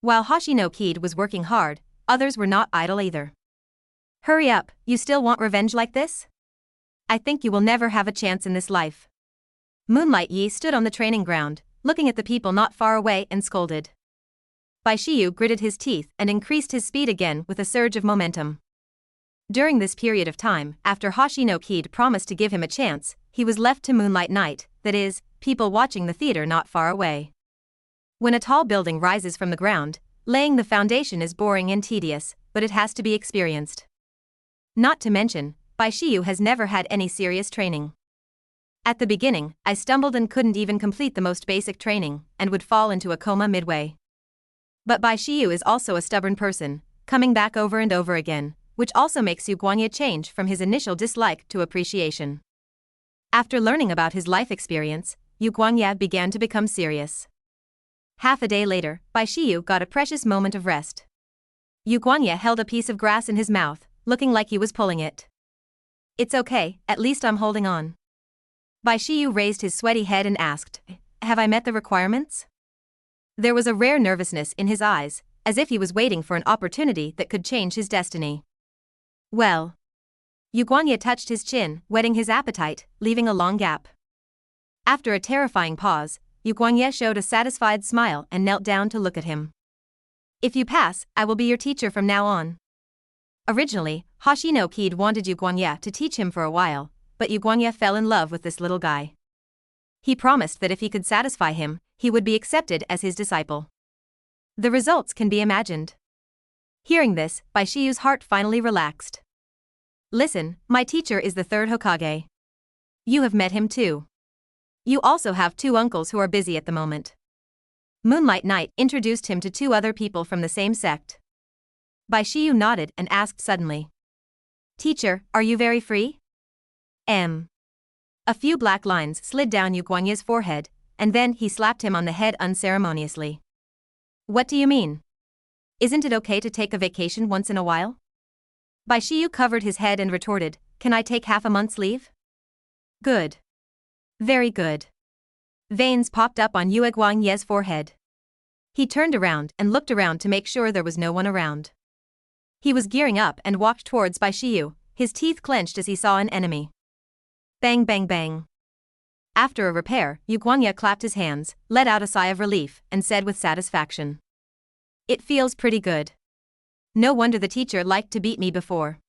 While Hoshino Kaede was working hard, others were not idle either. Hurry up, you still want revenge like this? I think you will never have a chance in this life. Moonlight Yi stood on the training ground, looking at the people not far away and scolded. Bai Shiyu gritted his teeth and increased his speed again with a surge of momentum. During this period of time, after Hoshino Kaede promised to give him a chance, he was left to Moonlight Night, that is, people watching the theater not far away. When a tall building rises from the ground, laying the foundation is boring and tedious, but it has to be experienced. Not to mention, Bai Shiyu has never had any serious training. At the beginning, I stumbled and couldn't even complete the most basic training, and would fall into a coma midway. But Bai Shiyu is also a stubborn person, coming back over and over again, which also makes Yu Guangye change from his initial dislike to appreciation. After learning about his life experience, Yu Guangye began to become serious. Half a day later, Bai Shiyu got a precious moment of rest. Yu Guangye held a piece of grass in his mouth, looking like he was pulling it. It's okay, at least I'm holding on. Bai Shiyu raised his sweaty head and asked, have I met the requirements? There was a rare nervousness in his eyes, as if he was waiting for an opportunity that could change his destiny. Well. Yu Guangye touched his chin, whetting his appetite, leaving a long gap. After a terrifying pause, Yu Guangye showed a satisfied smile and knelt down to look at him. If you pass, I will be your teacher from now on. Originally, Hoshino Kaede wanted Yu Guangye to teach him for a while, but Yu Guangye fell in love with this little guy. He promised that if he could satisfy him, he would be accepted as his disciple. The results can be imagined. Hearing this, Bai Shiyu's heart finally relaxed. Listen, my teacher is the third Hokage. You have met him too. You also have two uncles who are busy at the moment. Moonlight Night introduced him to two other people from the same sect. Bai Shiyu nodded and asked suddenly. Teacher, are you very free? A few black lines slid down Yu Guangye's forehead, and then he slapped him on the head unceremoniously. What do you mean? Isn't it okay to take a vacation once in a while? Bai Shiyu covered his head and retorted, can I take half a month's leave? Good. Very good. Veins popped up on Yu Guangye's forehead. He turned around and looked around to make sure there was no one around. He was gearing up and walked towards Bai Shiyu, his teeth clenched as he saw an enemy. Bang bang bang. After a repair, Yu Guangye clapped his hands, let out a sigh of relief, and said with satisfaction. It feels pretty good. No wonder the teacher liked to beat me before.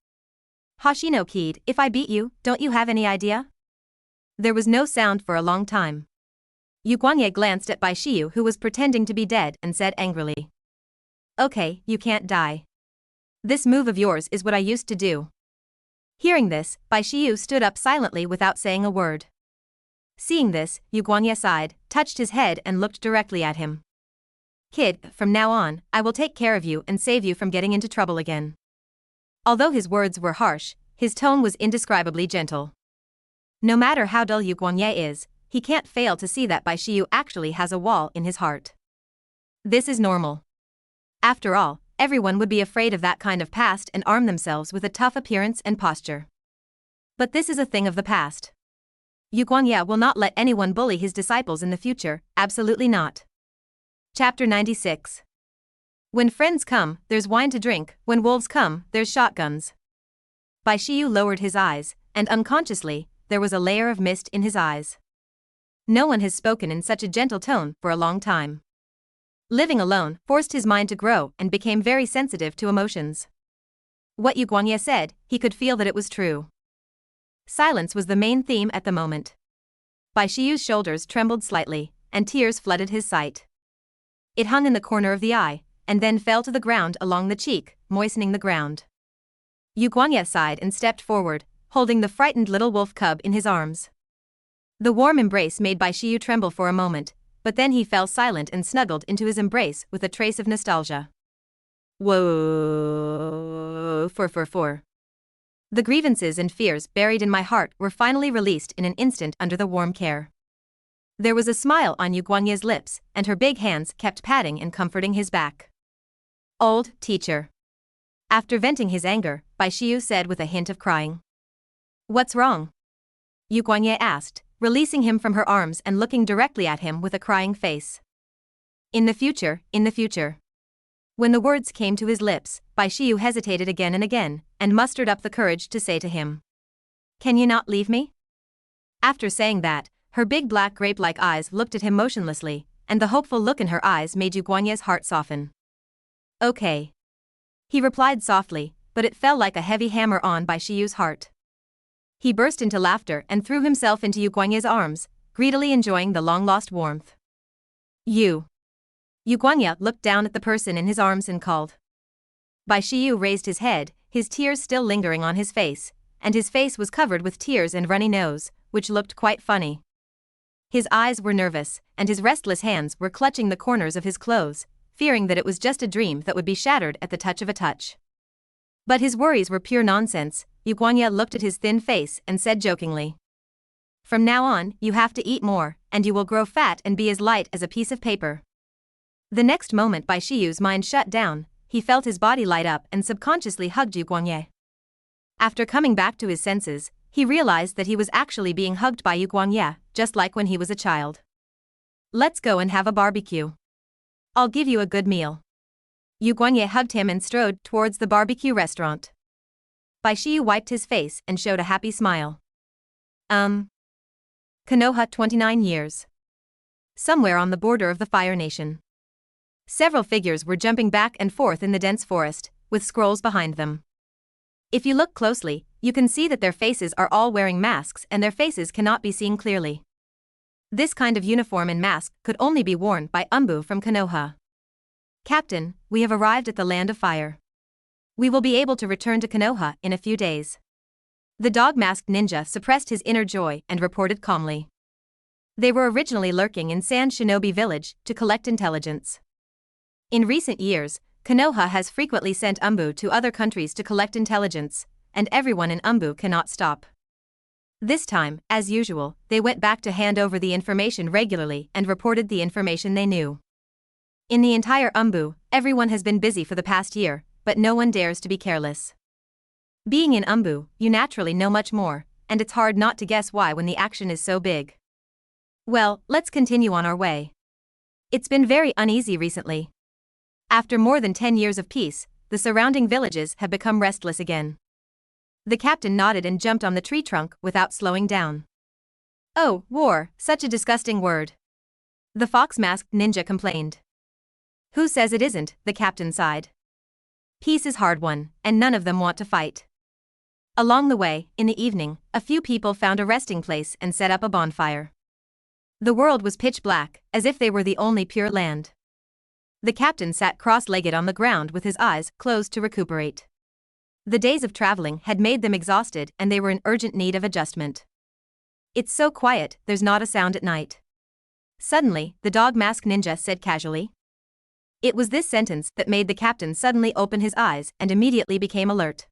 Hoshino Kaede, if I beat you, don't you have any idea? There was no sound for a long time. Yu Guangye glanced at Bai Shiyu, who was pretending to be dead, and said angrily. Okay, you can't die. This move of yours is what I used to do. Hearing this, Bai Shiyu stood up silently without saying a word. Seeing this, Yu Guangye sighed, touched his head and looked directly at him. Kid, from now on, I will take care of you and save you from getting into trouble again. Although his words were harsh, his tone was indescribably gentle. No matter how dull Yu Guangye is, he can't fail to see that Bai Shiyu actually has a wall in his heart. This is normal. After all, everyone would be afraid of that kind of past and arm themselves with a tough appearance and posture. But this is a thing of the past. Yu Guangye will not let anyone bully his disciples in the future, absolutely not. Chapter 96. When friends come, there's wine to drink, when wolves come, there's shotguns. Bai Shiyu lowered his eyes, and unconsciously, there was a layer of mist in his eyes. No one has spoken in such a gentle tone for a long time. Living alone forced his mind to grow and became very sensitive to emotions. What Yu Guangye said, he could feel that it was true. Silence was the main theme at the moment. Bai Shiyu's shoulders trembled slightly, and tears flooded his sight. It hung in the corner of the eye, and then fell to the ground along the cheek, moistening the ground. Yu Guangye sighed and stepped forward, holding the frightened little wolf cub in his arms. The warm embrace made Bai Shiyu tremble for a moment, but then he fell silent and snuggled into his embrace with a trace of nostalgia. Whoa, for. The grievances and fears buried in my heart were finally released in an instant under the warm care. There was a smile on Yu Guangye's lips, and her big hands kept patting and comforting his back. Old teacher. After venting his anger, Bai Shiyu said with a hint of crying. What's wrong? Yu Guangye asked, releasing him from her arms and looking directly at him with a crying face. In the future. When the words came to his lips, Bai Shiyu hesitated again and mustered up the courage to say to him. Can you not leave me? After saying that, her big black grape-like eyes looked at him motionlessly, and the hopeful look in her eyes made Yu Guanye's heart soften. Okay. He replied softly, but it fell like a heavy hammer on Bai Shiyu's heart. He burst into laughter and threw himself into Yu Guanye's arms, greedily enjoying the long-lost warmth. Yu Guanye looked down at the person in his arms and called. Bai Shiyu raised his head, his tears still lingering on his face, and his face was covered with tears and runny nose, which looked quite funny. His eyes were nervous, and his restless hands were clutching the corners of his clothes, fearing that it was just a dream that would be shattered at the touch of a touch. But his worries were pure nonsense. Yu Guanye looked at his thin face and said jokingly. From now on, you have to eat more, and you will grow fat and be as light as a piece of paper. The next moment Bai Shiyu's mind shut down, he felt his body light up and subconsciously hugged Yu Guanye. After coming back to his senses, he realized that he was actually being hugged by Yu Guanye, just like when he was a child. Let's go and have a barbecue. I'll give you a good meal. Yu Guanye hugged him and strode towards the barbecue restaurant. Bai Shiyu wiped his face and showed a happy smile. Konoha 29 years. Somewhere on the border of the Fire Nation. Several figures were jumping back and forth in the dense forest, with scrolls behind them. If you look closely, you can see that their faces are all wearing masks and their faces cannot be seen clearly. This kind of uniform and mask could only be worn by Umbu from Konoha. Captain, we have arrived at the Land of Fire. We will be able to return to Konoha in a few days. The dog-masked ninja suppressed his inner joy and reported calmly. They were originally lurking in Sand Shinobi Village to collect intelligence. In recent years, Konoha has frequently sent Umbu to other countries to collect intelligence, and everyone in Umbu cannot stop. This time, as usual, they went back to hand over the information regularly and reported the information they knew. In the entire Umbu, everyone has been busy for the past year, but no one dares to be careless. Being in Umbu, you naturally know much more, and it's hard not to guess why when the action is so big. Well, let's continue on our way. It's been very uneasy recently. After more than 10 years of peace, the surrounding villages have become restless again. The captain nodded and jumped on the tree trunk without slowing down. Oh, war, such a disgusting word. The fox-masked ninja complained. Who says it isn't, the captain sighed. Peace is hard won, and none of them want to fight. Along the way, in the evening, a few people found a resting place and set up a bonfire. The world was pitch black, as if they were the only pure land. The captain sat cross-legged on the ground with his eyes closed to recuperate. The days of traveling had made them exhausted and they were in urgent need of adjustment. It's so quiet, there's not a sound at night. Suddenly, the dog-masked ninja said casually. It was this sentence that made the captain suddenly open his eyes and immediately became alert.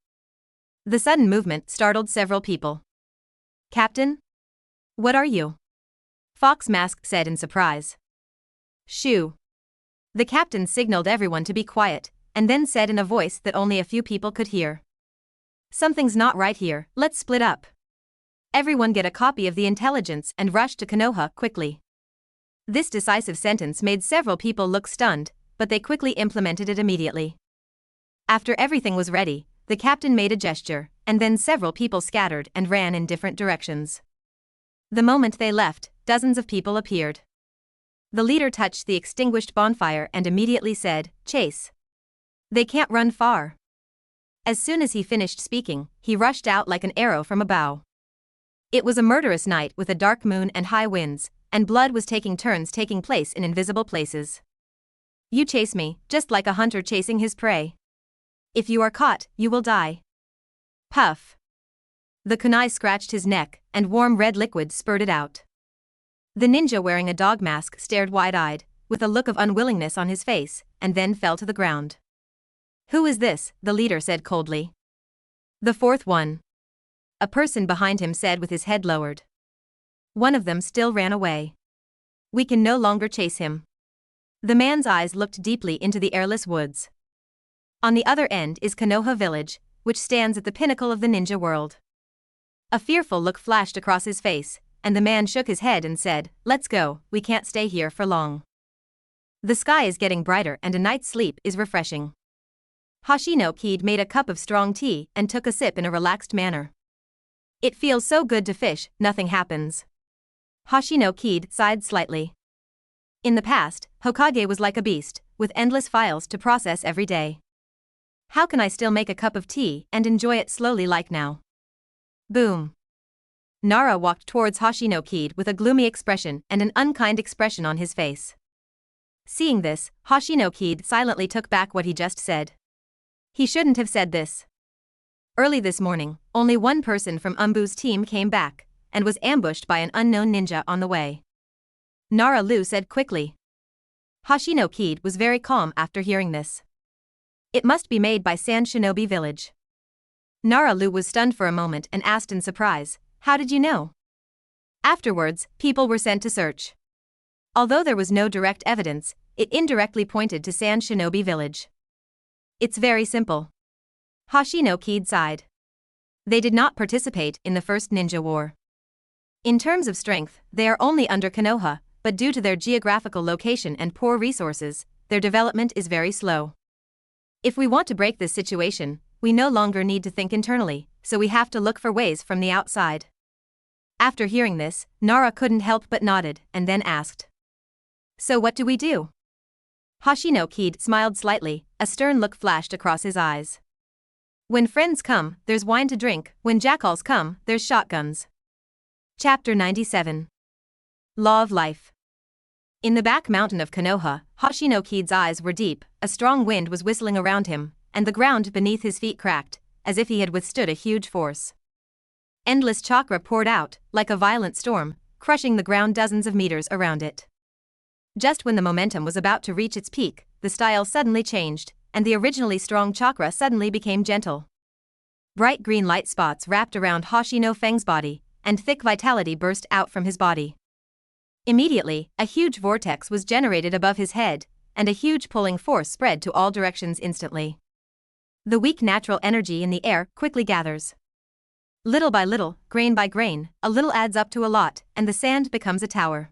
The sudden movement startled several people. Captain? What are you? Fox Mask said in surprise. Shoo. The captain signaled everyone to be quiet, and then said in a voice that only a few people could hear. Something's not right here, let's split up. Everyone get a copy of the intelligence and rush to Konoha quickly. This decisive sentence made several people look stunned, but they quickly implemented it immediately. After everything was ready, the captain made a gesture, and then several people scattered and ran in different directions. The moment they left, dozens of people appeared. The leader touched the extinguished bonfire and immediately said, "Chase. They can't run far." As soon as he finished speaking, he rushed out like an arrow from a bow. It was a murderous night with a dark moon and high winds, and blood was taking turns taking place in invisible places. You chase me, just like a hunter chasing his prey. If you are caught, you will die. Puff. The kunai scratched his neck, and warm red liquid spurted out. The ninja wearing a dog mask stared wide-eyed, with a look of unwillingness on his face, and then fell to the ground. Who is this? The leader said coldly. The fourth one. A person behind him said with his head lowered. One of them still ran away. We can no longer chase him. The man's eyes looked deeply into the airless woods. On the other end is Konoha village, which stands at the pinnacle of the ninja world. A fearful look flashed across his face, and the man shook his head and said, "Let's go, we can't stay here for long. The sky is getting brighter and a night's sleep is refreshing." Hoshino Kaede made a cup of strong tea and took a sip in a relaxed manner. It feels so good to fish, nothing happens. Hoshino Kaede sighed slightly. In the past, Hokage was like a beast, with endless files to process every day. How can I still make a cup of tea and enjoy it slowly like now? Boom. Nara walked towards Hoshino Kaede with a gloomy expression and an unkind expression on his face. Seeing this, Hoshino Kaede silently took back what he just said. He shouldn't have said this. Early this morning, only one person from Umbu's team came back, and was ambushed by an unknown ninja on the way. Nara Lu said quickly. Hoshino Kaede was very calm after hearing this. It must be made by Sand Shinobi Village. Nara Lu was stunned for a moment and asked in surprise, "How did you know?" Afterwards, people were sent to search. Although there was no direct evidence, it indirectly pointed to Sand Shinobi Village. It's very simple. Hoshino Kaede sighed. They did not participate in the First Ninja War. In terms of strength, they are only under Konoha, but due to their geographical location and poor resources, their development is very slow. If we want to break this situation, we no longer need to think internally, so we have to look for ways from the outside. After hearing this, Nara couldn't help but nodded, and then asked. So what do we do? Hoshino Kaede smiled slightly, a stern look flashed across his eyes. When friends come, there's wine to drink, when jackals come, there's shotguns. Chapter 97. Law of Life. In the back mountain of Konoha, Hoshino Kaede's eyes were deep, a strong wind was whistling around him, and the ground beneath his feet cracked, as if he had withstood a huge force. Endless chakra poured out, like a violent storm, crushing the ground dozens of meters around it. Just when the momentum was about to reach its peak, the style suddenly changed, and the originally strong chakra suddenly became gentle. Bright green light spots wrapped around Hoshino Feng's body, and thick vitality burst out from his body. Immediately, a huge vortex was generated above his head, and a huge pulling force spread to all directions instantly. The weak natural energy in the air quickly gathers. Little by little, grain by grain, a little adds up to a lot, and the sand becomes a tower.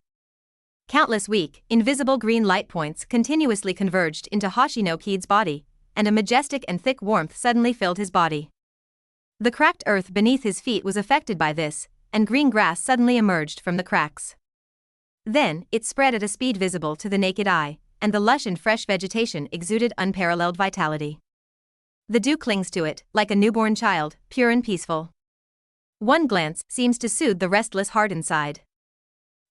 Countless weak, invisible green light points continuously converged into Hoshino Kaede's body, and a majestic and thick warmth suddenly filled his body. The cracked earth beneath his feet was affected by this, and green grass suddenly emerged from the cracks. Then, it spread at a speed visible to the naked eye, and the lush and fresh vegetation exuded unparalleled vitality. The dew clings to it, like a newborn child, pure and peaceful. One glance seems to soothe the restless heart inside.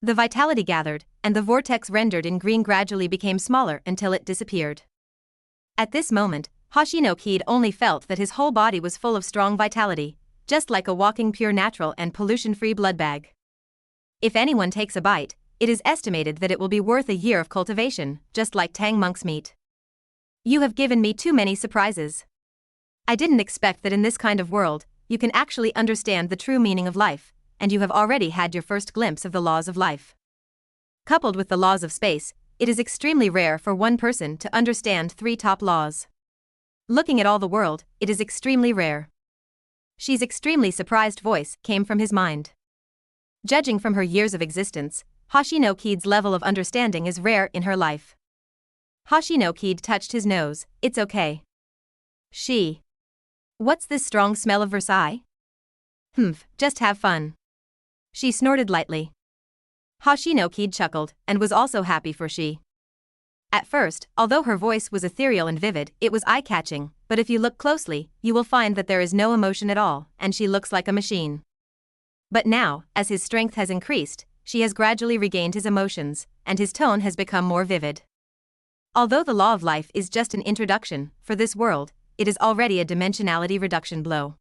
The vitality gathered, and the vortex rendered in green gradually became smaller until it disappeared. At this moment, Hoshino Kaede only felt that his whole body was full of strong vitality, just like a walking pure natural and pollution-free blood bag. If anyone takes a bite, it is estimated that it will be worth a year of cultivation, just like Tang monk's meat. You have given me too many surprises. I didn't expect that in this kind of world, you can actually understand the true meaning of life, and you have already had your first glimpse of the laws of life. Coupled with the laws of space, it is extremely rare for one person to understand 3 top laws. Looking at all the world, it is extremely rare. She's extremely surprised voice came from his mind. Judging from her years of existence, Hoshino Kaede's level of understanding is rare in her life. Hoshino Kaede touched his nose. It's okay. What's this strong smell of Versailles? Just have fun. She snorted lightly. Hoshino Kaede chuckled, and was also happy for she. At first, although her voice was ethereal and vivid, it was eye-catching, but if you look closely, you will find that there is no emotion at all, and she looks like a machine. But now, as his strength has increased, she has gradually regained his emotions, and his tone has become more vivid. Although the law of life is just an introduction, for this world, it is already a dimensionality reduction blow.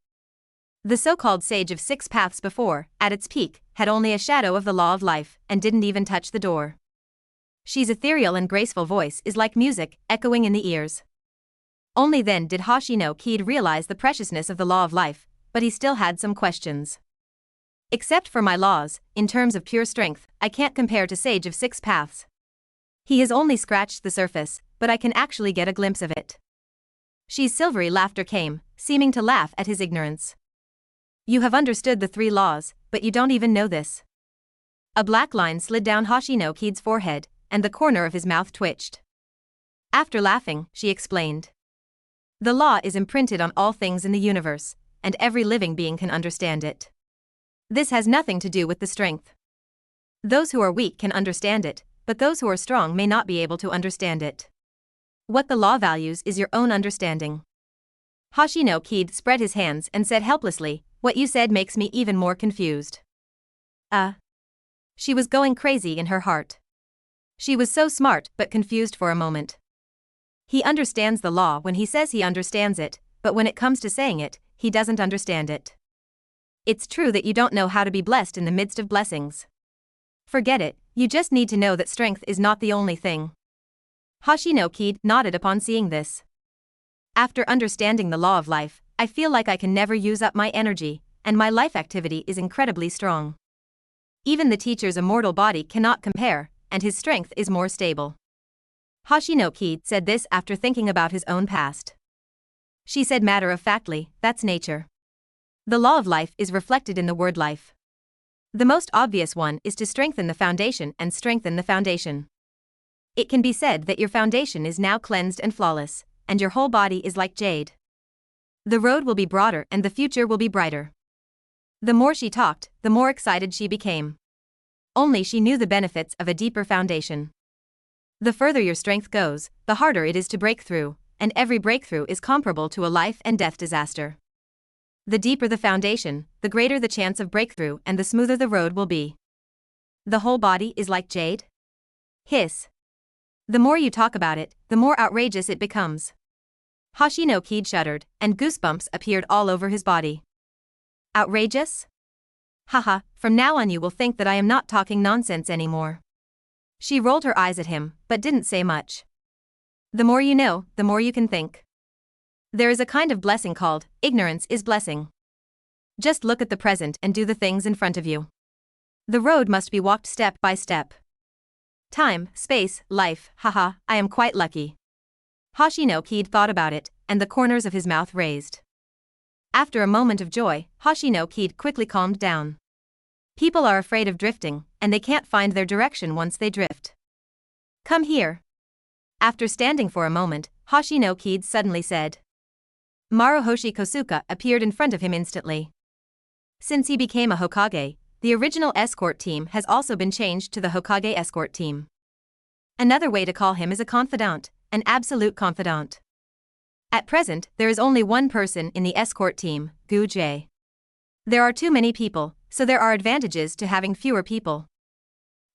The so-called sage of 6 paths before, at its peak, had only a shadow of the law of life, and didn't even touch the door. She's ethereal and graceful voice is like music, echoing in the ears. Only then did Hoshino Kaede realize the preciousness of the law of life, but he still had some questions. Except for my laws, in terms of pure strength, I can't compare to Sage of 6 Paths. He has only scratched the surface, but I can actually get a glimpse of it. She's silvery laughter came, seeming to laugh at his ignorance. You have understood the 3 laws, but you don't even know this. A black line slid down Hoshino Kaede's forehead, and the corner of his mouth twitched. After laughing, she explained. The law is imprinted on all things in the universe, and every living being can understand it. This has nothing to do with the strength. Those who are weak can understand it, but those who are strong may not be able to understand it. What the law values is your own understanding. Hoshino Kaede spread his hands and said helplessly, "What you said makes me even more confused." She was going crazy in her heart. She was so smart but confused for a moment. He understands the law when he says he understands it, but when it comes to saying it, he doesn't understand it. It's true that you don't know how to be blessed in the midst of blessings. Forget it, you just need to know that strength is not the only thing. Hoshino Kaede nodded upon seeing this. After understanding the law of life, I feel like I can never use up my energy, and my life activity is incredibly strong. Even the teacher's immortal body cannot compare, and his strength is more stable. Hoshino Kaede said this after thinking about his own past. She said matter-of-factly, "That's nature. The law of life is reflected in the word life. The most obvious one is to strengthen the foundation and strengthen the foundation. It can be said that your foundation is now cleansed and flawless, and your whole body is like jade. The road will be broader and the future will be brighter." The more she talked, the more excited she became. Only she knew the benefits of a deeper foundation. The further your strength goes, the harder it is to break through, and every breakthrough is comparable to a life and death disaster. The deeper the foundation, the greater the chance of breakthrough and the smoother the road will be. The whole body is like jade? Hiss. The more you talk about it, the more outrageous it becomes. Hoshino Kaede shuddered, and goosebumps appeared all over his body. Outrageous? Haha, from now on you will think that I am not talking nonsense anymore. She rolled her eyes at him, but didn't say much. The more you know, the more you can think. There is a kind of blessing called, ignorance is blessing. Just look at the present and do the things in front of you. The road must be walked step by step. Time, space, life, haha, I am quite lucky. Hoshino Kaede thought about it, and the corners of his mouth raised. After a moment of joy, Hoshino Kaede quickly calmed down. People are afraid of drifting, and they can't find their direction once they drift. Come here. After standing for a moment, Hoshino Kaede suddenly said. Maruhoshi Kosuka appeared in front of him instantly. Since he became a Hokage, the original escort team has also been changed to the Hokage escort team. Another way to call him is a confidant, an absolute confidant. At present, there is only one person in the escort team, Gu-jae. There are too many people, so there are advantages to having fewer people.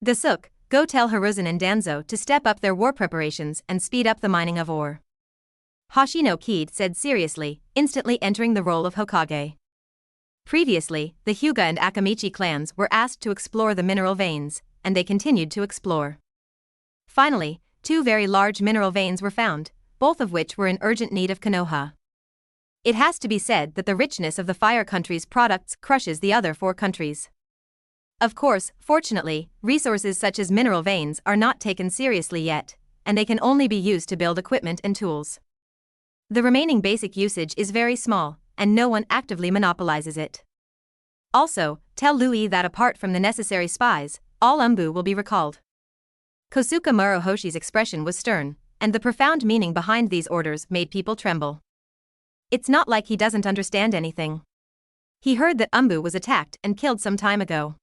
Gasuk, go tell Hiruzen and Danzo to step up their war preparations and speed up the mining of ore. Hoshino Kaede said seriously, instantly entering the role of Hokage. Previously, the Hyuga and Akamichi clans were asked to explore the mineral veins, and they continued to explore. Finally, 2 very large mineral veins were found, both of which were in urgent need of Konoha. It has to be said that the richness of the Fire country's products crushes the other 4 countries. Of course, fortunately, resources such as mineral veins are not taken seriously yet, and they can only be used to build equipment and tools. The remaining basic usage is very small, and no one actively monopolizes it. Also, tell Louis that apart from the necessary spies, all Umbu will be recalled. Kosuka Maruhoshi's expression was stern, and the profound meaning behind these orders made people tremble. It's not like he doesn't understand anything. He heard that Umbu was attacked and killed some time ago.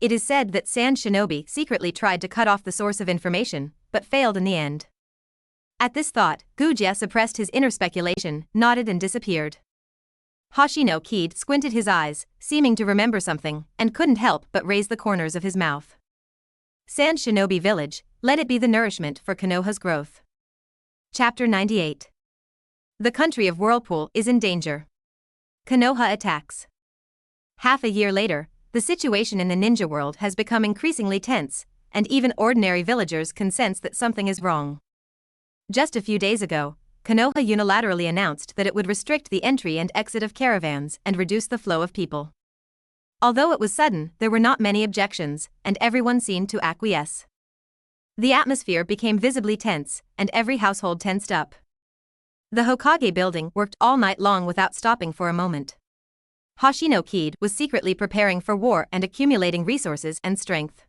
It is said that Sand Shinobi secretly tried to cut off the source of information, but failed in the end. At this thought, Gu-jae suppressed his inner speculation, nodded and disappeared. Hoshino Kaede squinted his eyes, seeming to remember something, and couldn't help but raise the corners of his mouth. Sand Shinobi Village, let it be the nourishment for Konoha's growth. Chapter 98. The country of Whirlpool is in danger. Konoha attacks. Half a year later, the situation in the ninja world has become increasingly tense, and even ordinary villagers can sense that something is wrong. Just a few days ago, Konoha unilaterally announced that it would restrict the entry and exit of caravans and reduce the flow of people. Although it was sudden, there were not many objections, and everyone seemed to acquiesce. The atmosphere became visibly tense, and every household tensed up. The Hokage building worked all night long without stopping for a moment. Hoshino Kaede was secretly preparing for war and accumulating resources and strength.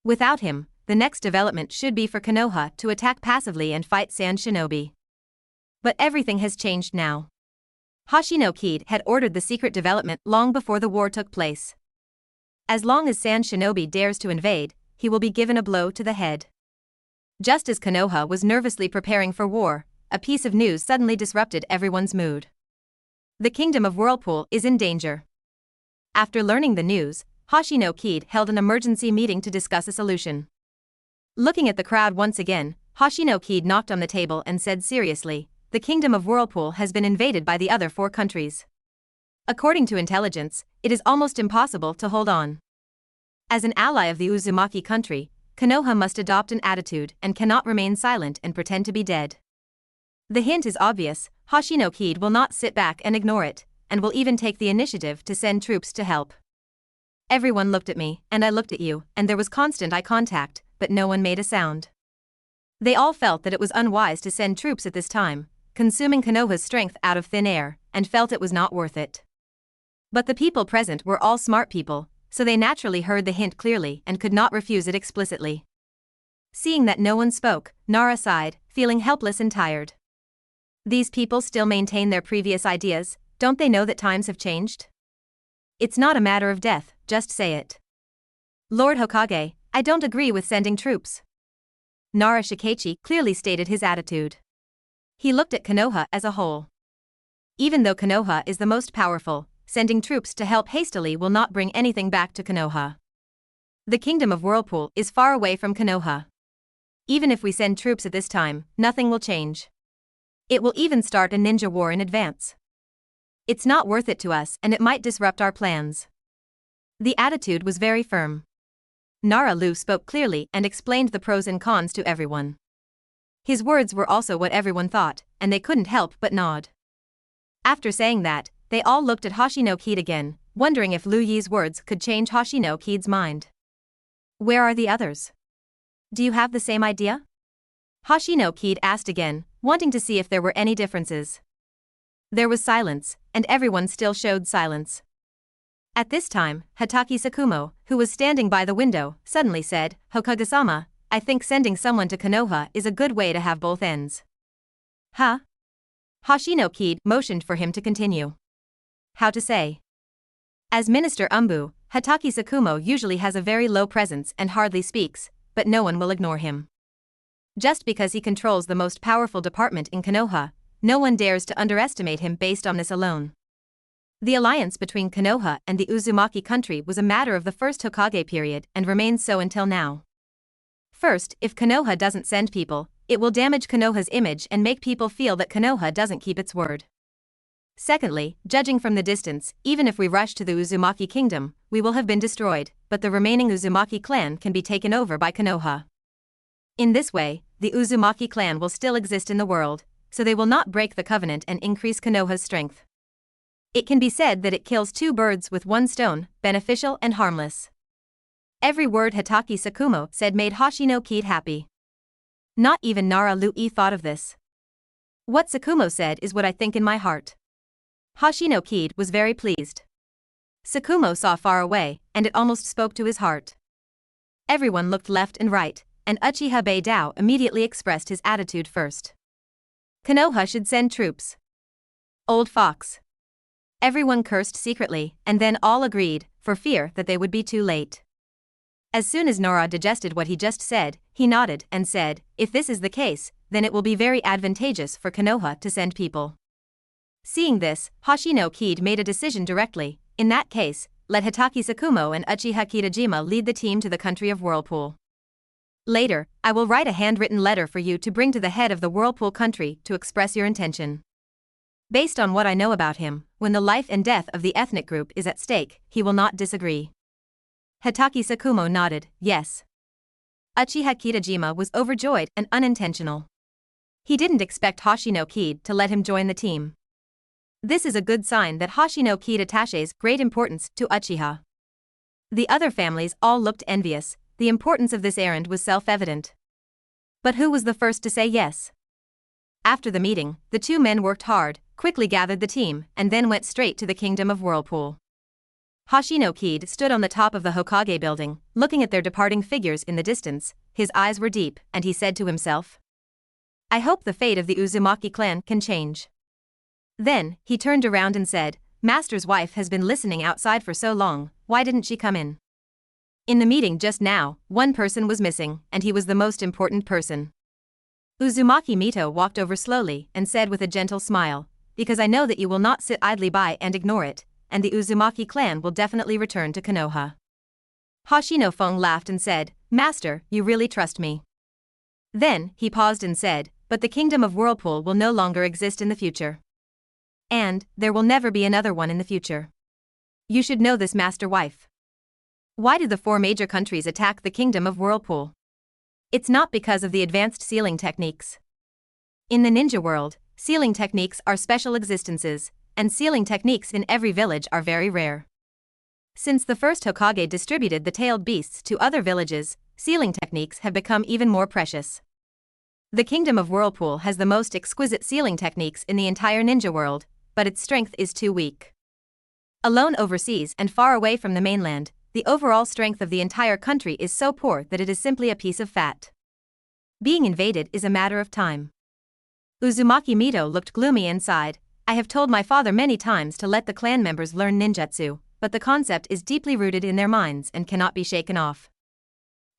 Without him, the next development should be for Konoha to attack passively and fight Sand Shinobi. But everything has changed now. Hoshino Kaede had ordered the secret development long before the war took place. As long as Sand Shinobi dares to invade, he will be given a blow to the head. Just as Konoha was nervously preparing for war, a piece of news suddenly disrupted everyone's mood. The kingdom of Whirlpool is in danger. After learning the news, Hoshino Kaede held an emergency meeting to discuss a solution. Looking at the crowd once again, Hoshino Kaede knocked on the table and said seriously, "The kingdom of Whirlpool has been invaded by the other 4 countries. According to intelligence, it is almost impossible to hold on. As an ally of the Uzumaki country, Konoha must adopt an attitude and cannot remain silent and pretend to be dead." The hint is obvious. Hoshino Kaede will not sit back and ignore it, and will even take the initiative to send troops to help. Everyone looked at me, and I looked at you, and there was constant eye contact, but no one made a sound. They all felt that it was unwise to send troops at this time, consuming Konoha's strength out of thin air, and felt it was not worth it. But the people present were all smart people, so they naturally heard the hint clearly and could not refuse it explicitly. Seeing that no one spoke, Nara sighed, feeling helpless and tired. These people still maintain their previous ideas. Don't they know that times have changed? It's not a matter of death, just say it. Lord Hokage, I don't agree with sending troops. Nara Shikaichi clearly stated his attitude. He looked at Konoha as a whole. Even though Konoha is the most powerful, sending troops to help hastily will not bring anything back to Konoha. The kingdom of Whirlpool is far away from Konoha. Even if we send troops at this time, nothing will change. It will even start a ninja war in advance. It's not worth it to us and it might disrupt our plans. The attitude was very firm. Nara Lu spoke clearly and explained the pros and cons to everyone. His words were also what everyone thought, and they couldn't help but nod. After saying that, they all looked at Hoshino Kaede again, wondering if Lu Yi's words could change Hoshino Kaede's mind. Where are the others? Do you have the same idea? Hoshino Kaede asked again, wanting to see if there were any differences. There was silence, and everyone still showed silence. At this time, Hatake Sakumo, who was standing by the window, suddenly said, "Hokage-sama, I think sending someone to Konoha is a good way to have both ends." Huh? Hoshino Kaede motioned for him to continue. How to say? As Minister Umbu, Hatake Sakumo usually has a very low presence and hardly speaks, but no one will ignore him. Just because he controls the most powerful department in Konoha, no one dares to underestimate him based on this alone. The alliance between Konoha and the Uzumaki country was a matter of the First Hokage period and remains so until now. First, if Konoha doesn't send people, it will damage Konoha's image and make people feel that Konoha doesn't keep its word. Secondly, judging from the distance, even if we rush to the Uzumaki kingdom, we will have been destroyed, but the remaining Uzumaki clan can be taken over by Konoha. In this way, the Uzumaki clan will still exist in the world, so they will not break the covenant and increase Konoha's strength. It can be said that it kills 2 birds with 1 stone, beneficial and harmless. Every word Hatake Sakumo said made Hoshino Kaede happy. Not even Nara Lu thought of this. What Sakumo said is what I think in my heart. Hoshino Kaede was very pleased. Sakumo saw far away, and it almost spoke to his heart. Everyone looked left and right, and Uchiha Beidou immediately expressed his attitude first. Konoha should send troops. Old fox. Everyone cursed secretly, and then all agreed, for fear that they would be too late. As soon as Nara digested what he just said, he nodded and said, "If this is the case, then it will be very advantageous for Konoha to send people." Seeing this, Hoshino Kaede made a decision directly. In that case, let Hatake Sakumo and Uchiha Kitajima lead the team to the country of Whirlpool. Later, I will write a handwritten letter for you to bring to the head of the Whirlpool country to express your intention. Based on what I know about him, when the life and death of the ethnic group is at stake, he will not disagree. Hatake Sakumo nodded, yes. Uchiha Kitajima was overjoyed and unintentional. He didn't expect Hoshino Kaede to let him join the team. This is a good sign that Hoshino Kaede attaches great importance to Uchiha. The other families all looked envious. The importance of this errand was self-evident. But who was the first to say yes? After the meeting, the 2 men worked hard, quickly gathered the team, and then went straight to the kingdom of Whirlpool. Hoshino Kaede stood on the top of the Hokage building, looking at their departing figures in the distance. His eyes were deep, and he said to himself, "I hope the fate of the Uzumaki clan can change." Then, he turned around and said, Master's wife has been listening outside for so long, why didn't she come in? In the meeting just now, one person was missing, and he was the most important person. Uzumaki Mito walked over slowly and said with a gentle smile, because I know that you will not sit idly by and ignore it, and the Uzumaki clan will definitely return to Konoha. Hoshino Fong laughed and said, Master, you really trust me. Then, he paused and said, but the kingdom of Whirlpool will no longer exist in the future. And, there will never be another one in the future. You should know this, Master Wife. Why did the 4 major countries attack the kingdom of Whirlpool? It's not because of the advanced sealing techniques. In the ninja world, sealing techniques are special existences, and sealing techniques in every village are very rare. Since the First Hokage distributed the tailed beasts to other villages, sealing techniques have become even more precious. The kingdom of Whirlpool has the most exquisite sealing techniques in the entire ninja world, but its strength is too weak. Alone overseas and far away from the mainland, the overall strength of the entire country is so poor that it is simply a piece of fat. Being invaded is a matter of time. Uzumaki Mito looked gloomy and sighed. I have told my father many times to let the clan members learn ninjutsu, but the concept is deeply rooted in their minds and cannot be shaken off.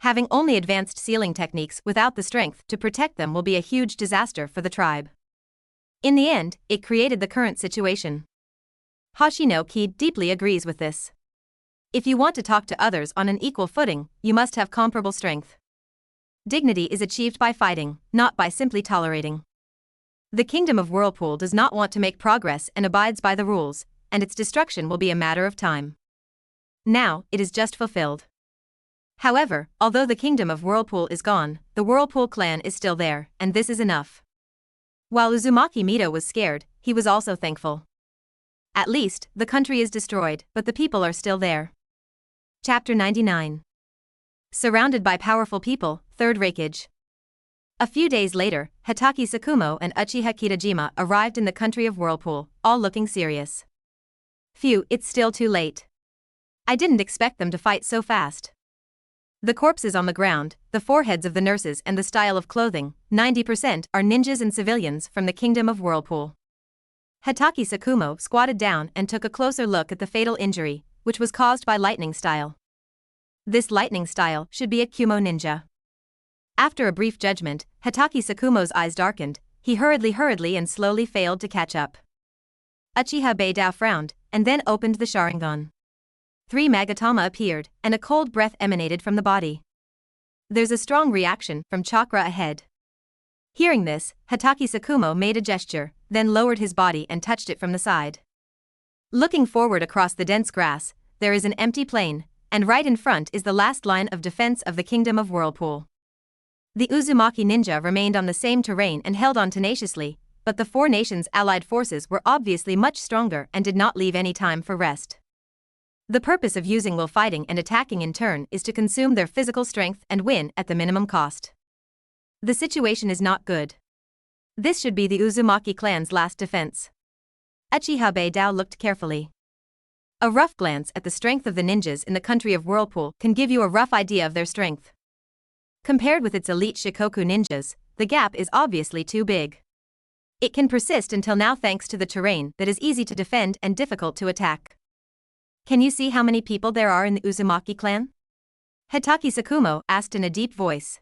Having only advanced sealing techniques without the strength to protect them will be a huge disaster for the tribe. In the end, it created the current situation. Hoshino Kaede deeply agrees with this. If you want to talk to others on an equal footing, you must have comparable strength. Dignity is achieved by fighting, not by simply tolerating. The kingdom of Whirlpool does not want to make progress and abides by the rules, and its destruction will be a matter of time. Now, it is just fulfilled. However, although the kingdom of Whirlpool is gone, the Whirlpool clan is still there, and this is enough. While Uzumaki Mito was scared, he was also thankful. At least, the country is destroyed, but the people are still there. Chapter 99. Surrounded by powerful people, 3rd Hokage. A few days later, Hatake Sakumo and Uchiha Kitajima arrived in the country of Whirlpool, all looking serious. Phew, it's still too late. I didn't expect them to fight so fast. The corpses on the ground, the foreheads of the nurses and the style of clothing, 90% are ninjas and civilians from the kingdom of Whirlpool. Hatake Sakumo squatted down and took a closer look at the fatal injury, which was caused by lightning style. This lightning style should be a Kumo ninja. After a brief judgment, Hatake Sakumo's eyes darkened, he hurriedly and slowly failed to catch up. Uchiha Beidou frowned, and then opened the Sharingan. 3 Magatama appeared, and a cold breath emanated from the body. There's a strong reaction from chakra ahead. Hearing this, Hatake Sakumo made a gesture, then lowered his body and touched it from the side. Looking forward across the dense grass, there is an empty plain, and right in front is the last line of defense of the kingdom of Whirlpool. The Uzumaki ninja remained on the same terrain and held on tenaciously, but the 4 nations' allied forces were obviously much stronger and did not leave any time for rest. The purpose of using will fighting and attacking in turn is to consume their physical strength and win at the minimum cost. The situation is not good. This should be the Uzumaki clan's last defense. Uchiha Beidou looked carefully. A rough glance at the strength of the ninjas in the country of Whirlpool can give you a rough idea of their strength. Compared with its elite Shikoku ninjas, the gap is obviously too big. It can persist until now thanks to the terrain that is easy to defend and difficult to attack. Can you see how many people there are in the Uzumaki clan? Hatake Sakumo asked in a deep voice.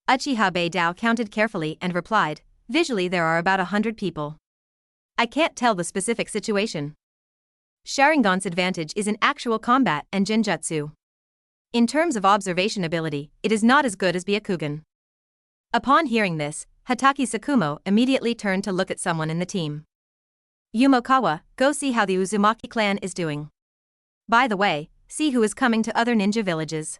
Uchiha Beidou counted carefully and replied, visually there are about 100 people. I can't tell the specific situation. Sharingan's advantage is in actual combat and Jinjutsu. In terms of observation ability, it is not as good as Byakugan. Upon hearing this, Hatake Sakumo immediately turned to look at someone in the team. Yumokawa, go see how the Uzumaki clan is doing. By the way, see who is coming to other ninja villages.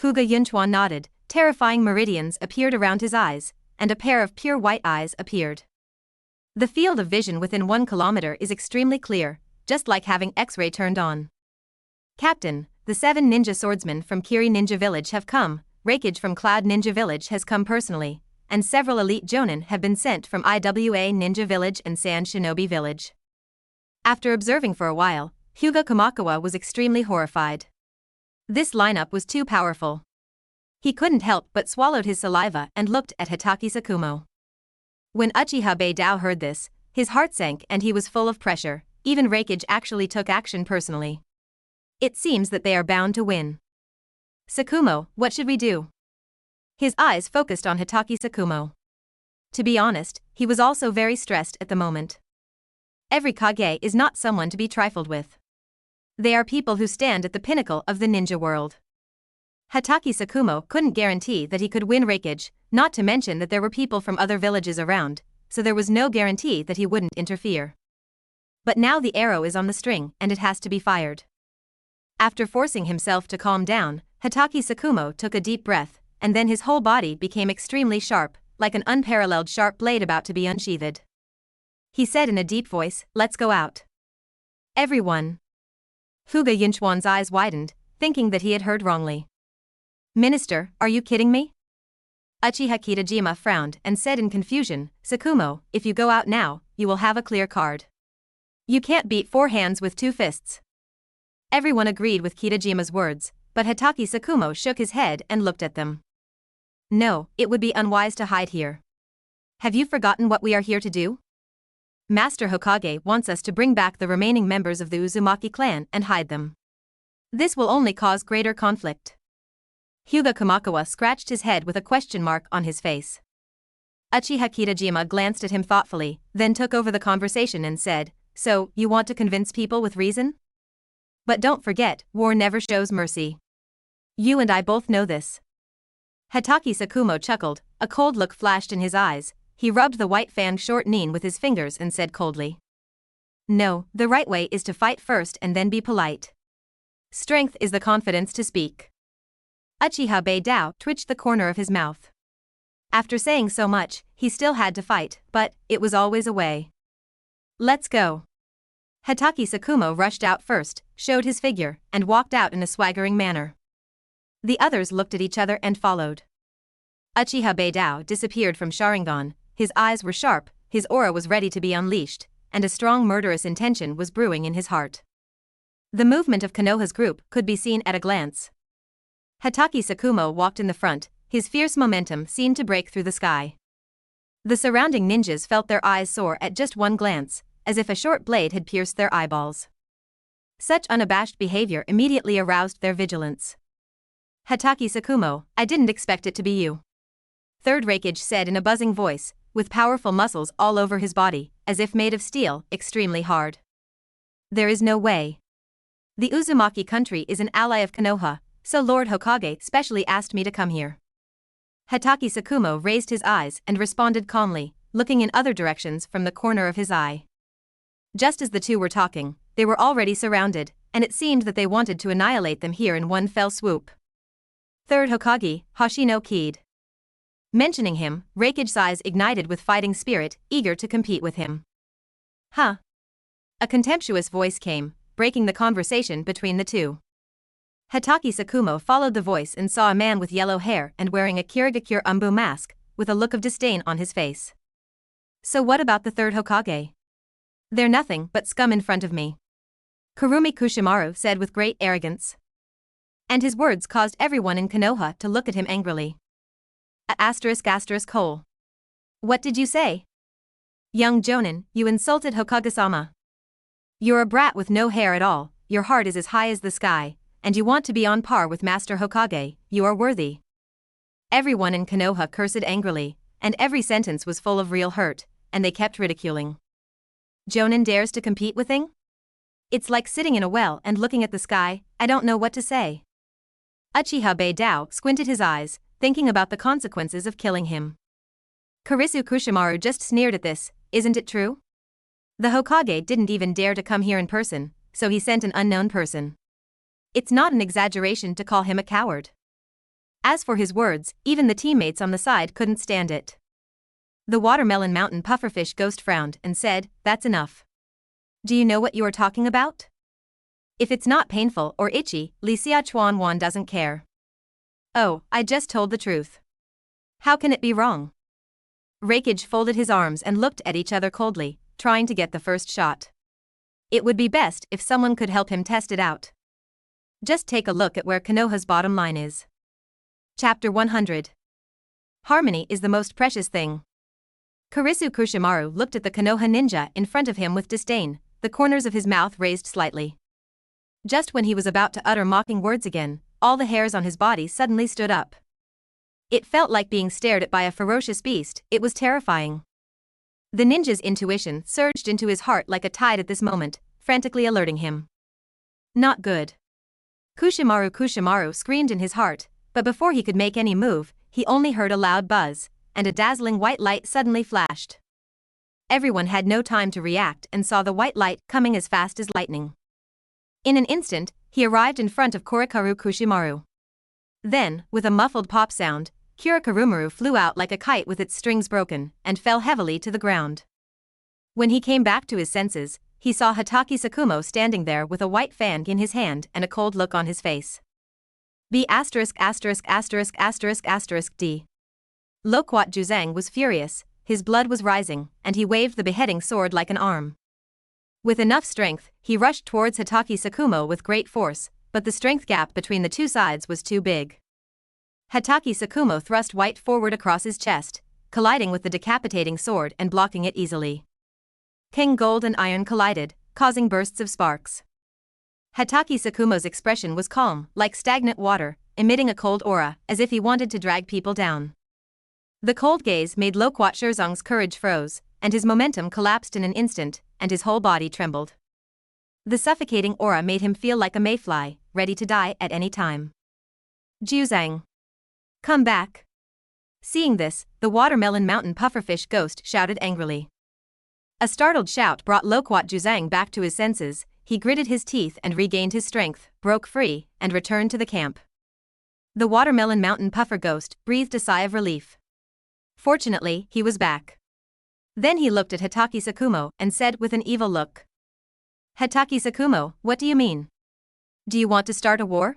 Huga Yunchuan nodded, terrifying meridians appeared around his eyes, and a pair of pure white eyes appeared. The field of vision within 1 kilometer is extremely clear, just like having X-ray turned on. Captain, the 7 ninja swordsmen from Kiri Ninja Village have come, Raikage from Cloud Ninja Village has come personally, and several elite jonin have been sent from IWA Ninja Village and Sand Shinobi Village. After observing for a while, Hyuga Kamakawa was extremely horrified. This lineup was too powerful. He couldn't help but swallowed his saliva and looked at Hatake Sakumo. When Uchiha Beidou heard this, his heart sank and he was full of pressure. Even Reikage actually took action personally. It seems that they are bound to win. Sakumo, what should we do? His eyes focused on Hitaki Sakumo. To be honest, he was also very stressed at the moment. Every Kage is not someone to be trifled with. They are people who stand at the pinnacle of the ninja world. Hitaki Sakumo couldn't guarantee that he could win Reikage, not to mention that there were people from other villages around, so there was no guarantee that he wouldn't interfere. But now the arrow is on the string and it has to be fired. After forcing himself to calm down, Hitaki Sakumo took a deep breath, and then his whole body became extremely sharp, like an unparalleled sharp blade about to be unsheathed. He said in a deep voice, "Let's go out." Everyone. Fuga Yunchuan's eyes widened, thinking that he had heard wrongly. "Minister, are you kidding me?" Uchiha Kitajima frowned and said in confusion, "Sakumo, if you go out now, you will have a clear card. You can't beat four hands with two fists." Everyone agreed with Kitajima's words, but Hitaki Sakumo shook his head and looked at them. "No, it would be unwise to hide here. Have you forgotten what we are here to do? Master Hokage wants us to bring back the remaining members of the Uzumaki clan and hide them. This will only cause greater conflict." Hyuga Kamakawa scratched his head with a question mark on his face. Uchiha Kitajima glanced at him thoughtfully, then took over the conversation and said, "So, you want to convince people with reason? But don't forget, war never shows mercy. You and I both know this." Hitaki Sakumo chuckled, a cold look flashed in his eyes. He rubbed the white-fanged short knee with his fingers and said coldly, "No, the right way is to fight first and then be polite. Strength is the confidence to speak." Uchiha Beidou twitched the corner of his mouth. After saying so much, he still had to fight, but it was always a way. "Let's go." Hitaki Sakumo rushed out first, showed his figure, and walked out in a swaggering manner. The others looked at each other and followed. Uchiha Beidou disappeared from Sharingan. His eyes were sharp, his aura was ready to be unleashed, and a strong murderous intention was brewing in his heart. The movement of Konoha's group could be seen at a glance. Hitaki Sakumo walked in the front, his fierce momentum seemed to break through the sky. The surrounding ninjas felt their eyes soar at just one glance, as if a short blade had pierced their eyeballs. Such unabashed behavior immediately aroused their vigilance. "Hitaki Sakumo, I didn't expect it to be you." Third Reikage said in a buzzing voice, with powerful muscles all over his body, as if made of steel, extremely hard. "There is no way. The Uzumaki country is an ally of Konoha, so Lord Hokage specially asked me to come here." Hitaki Sakumo raised his eyes and responded calmly, looking in other directions from the corner of his eye. Just as the two were talking, they were already surrounded, and it seemed that they wanted to annihilate them here in one fell swoop. Third Hokage, Hoshino Kaede. Mentioning him, Reikage's eyes ignited with fighting spirit, eager to compete with him. "Huh?" A contemptuous voice came, breaking the conversation between the two. Hitaki Sakumo followed the voice and saw a man with yellow hair and wearing a Kirigakure Umbu mask, with a look of disdain on his face. "So what about the third Hokage? They're nothing but scum in front of me," Kurumi Kushimaru said with great arrogance. And his words caused everyone in Konoha to look at him angrily. ****. What did you say? Young Jonin, you insulted Hokage-sama. You're a brat with no hair at all, your heart is as high as the sky, and you want to be on par with Master Hokage, you are worthy. Everyone in Konoha cursed angrily, and every sentence was full of real hurt, and they kept ridiculing. Jonin dares to compete with Ing? It's like sitting in a well and looking at the sky, I don't know what to say. Uchiha Beidou squinted his eyes, thinking about the consequences of killing him. Kurisu Kushimaru just sneered at this, isn't it true? The Hokage didn't even dare to come here in person, so he sent an unknown person. It's not an exaggeration to call him a coward. As for his words, even the teammates on the side couldn't stand it. The Watermelon Mountain Pufferfish Ghost frowned and said, "That's enough. Do you know what you are talking about? If it's not painful or itchy, Li Xiaochuan Wan doesn't care." "Oh, I just told the truth. How can it be wrong?" Reikage folded his arms and looked at each other coldly, trying to get the first shot. It would be best if someone could help him test it out. Just take a look at where Konoha's bottom line is. Chapter 100. Harmony is the most precious thing. Kurisu Kushimaru looked at the Konoha ninja in front of him with disdain, the corners of his mouth raised slightly. Just when he was about to utter mocking words again, all the hairs on his body suddenly stood up. It felt like being stared at by a ferocious beast. It was terrifying. The ninja's intuition surged into his heart like a tide at this moment, frantically alerting him. Not good. Kushimaru screamed in his heart, but before he could make any move, he only heard a loud buzz, and a dazzling white light suddenly flashed. Everyone had no time to react and saw the white light coming as fast as lightning. In an instant, he arrived in front of Kurikaru Kushimaru. Then, with a muffled pop sound, Kurikarumaru flew out like a kite with its strings broken, and fell heavily to the ground. When he came back to his senses, he saw Hatake Sakumo standing there with a white fang in his hand and a cold look on his face. D. Loquat Juzang was furious, his blood was rising, and he waved the beheading sword like an arm. With enough strength, he rushed towards Hatake Sakumo with great force, but the strength gap between the two sides was too big. Hatake Sakumo thrust White forward across his chest, colliding with the decapitating sword and blocking it easily. King Gold and Iron collided, causing bursts of sparks. Hatake Sakumo's expression was calm, like stagnant water, emitting a cold aura, as if he wanted to drag people down. The cold gaze made Loquat Shizong's courage froze, and his momentum collapsed in an instant, and his whole body trembled. The suffocating aura made him feel like a mayfly, ready to die at any time. Juzang. Come back. Seeing this, the Watermelon Mountain Pufferfish ghost shouted angrily. A startled shout brought Loquat Juzang back to his senses. He gritted his teeth and regained his strength, broke free, and returned to the camp. The Watermelon Mountain Puffer ghost breathed a sigh of relief. Fortunately, he was back. Then he looked at Hatake Sakumo and said with an evil look. Hatake Sakumo, what do you mean? Do you want to start a war?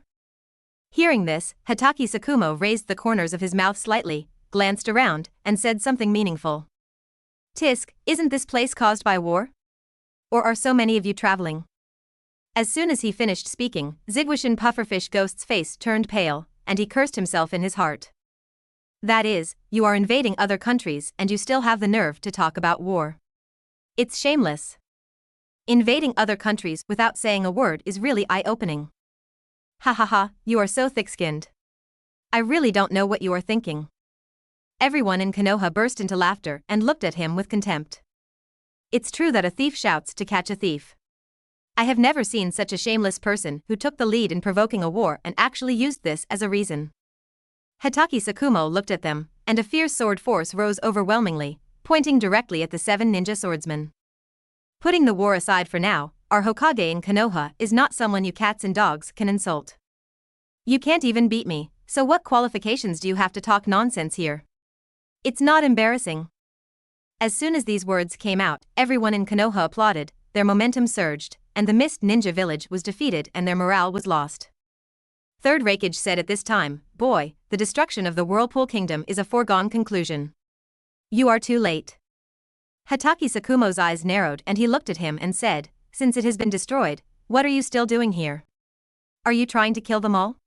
Hearing this, Hatake Sakumo raised the corners of his mouth slightly, glanced around, and said something meaningful. Tisk, isn't this place caused by war? Or are so many of you traveling? As soon as he finished speaking, Zigwashin Pufferfish Ghost's face turned pale, and he cursed himself in his heart. That is, you are invading other countries and you still have the nerve to talk about war. It's shameless. Invading other countries without saying a word is really eye-opening. Ha ha ha, you are so thick-skinned. I really don't know what you are thinking. Everyone in Konoha burst into laughter and looked at him with contempt. It's true that a thief shouts to catch a thief. I have never seen such a shameless person who took the lead in provoking a war and actually used this as a reason. Hatake Sakumo looked at them, and a fierce sword force rose overwhelmingly, pointing directly at the 7 ninja swordsmen. Putting the war aside for now, our Hokage in Konoha is not someone you cats and dogs can insult. You can't even beat me, so what qualifications do you have to talk nonsense here? It's not embarrassing. As soon as these words came out, everyone in Konoha applauded, their momentum surged, and the Mist Ninja Village was defeated and their morale was lost. Third Raikage said at this time, boy, the destruction of the Whirlpool Kingdom is a foregone conclusion. You are too late. Hatake Sakumo's eyes narrowed and he looked at him and said, since it has been destroyed, what are you still doing here? Are you trying to kill them all?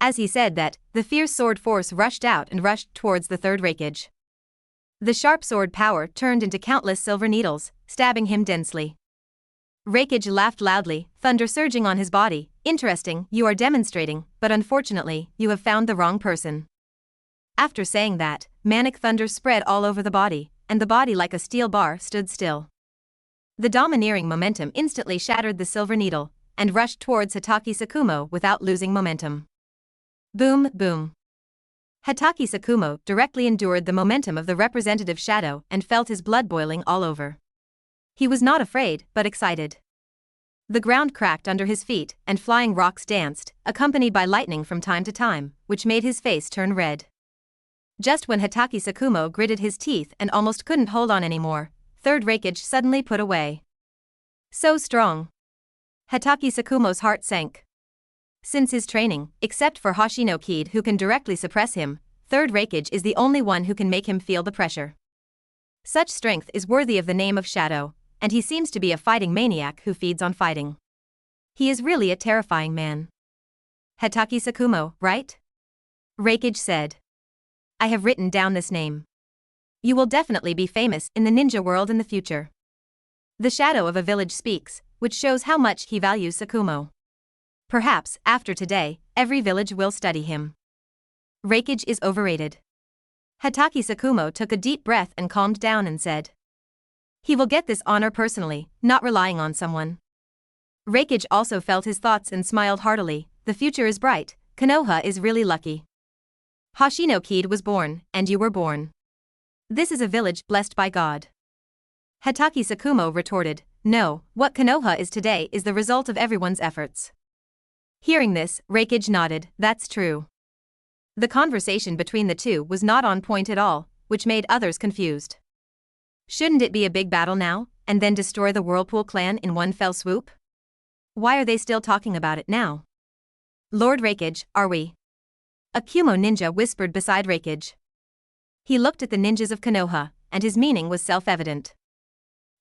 As he said that, the fierce sword force rushed out and rushed towards the Third Raikage. The sharp sword power turned into countless silver needles, stabbing him densely. Raikage laughed loudly, thunder surging on his body. Interesting, you are demonstrating, but unfortunately, you have found the wrong person. After saying that, manic thunder spread all over the body, and the body like a steel bar stood still. The domineering momentum instantly shattered the silver needle, and rushed towards Hatake Sakumo without losing momentum. Boom, boom. Hatake Sakumo directly endured the momentum of the representative shadow and felt his blood boiling all over. He was not afraid, but excited. The ground cracked under his feet, and flying rocks danced, accompanied by lightning from time to time, which made his face turn red. Just when Hatake Sakumo gritted his teeth and almost couldn't hold on anymore, Third Raikage suddenly put away. So strong. Hatake Sakumo's heart sank. Since his training, except for Hoshino Kaede who can directly suppress him, Third Raikage is the only one who can make him feel the pressure. Such strength is worthy of the name of Shadow, and he seems to be a fighting maniac who feeds on fighting. He is really a terrifying man. Hatake Sakumo, right? Raikage said. I have written down this name. You will definitely be famous in the ninja world in the future. The shadow of a village speaks, which shows how much he values Sakumo. Perhaps, after today, every village will study him. Raikage is overrated. Hatake Sakumo took a deep breath and calmed down and said. He will get this honor personally, not relying on someone. Raikage also felt his thoughts and smiled heartily. The future is bright, Konoha is really lucky. Hoshino Kaede was born, and you were born. This is a village blessed by God. Hatake Sakumo retorted, no, what Konoha is today is the result of everyone's efforts. Hearing this, Raikage nodded, that's true. The conversation between the two was not on point at all, which made others confused. Shouldn't it be a big battle now, and then destroy the Whirlpool clan in one fell swoop? Why are they still talking about it now? Lord Raikage, are we? A Kumo ninja whispered beside Raikage. He looked at the ninjas of Konoha, and his meaning was self-evident.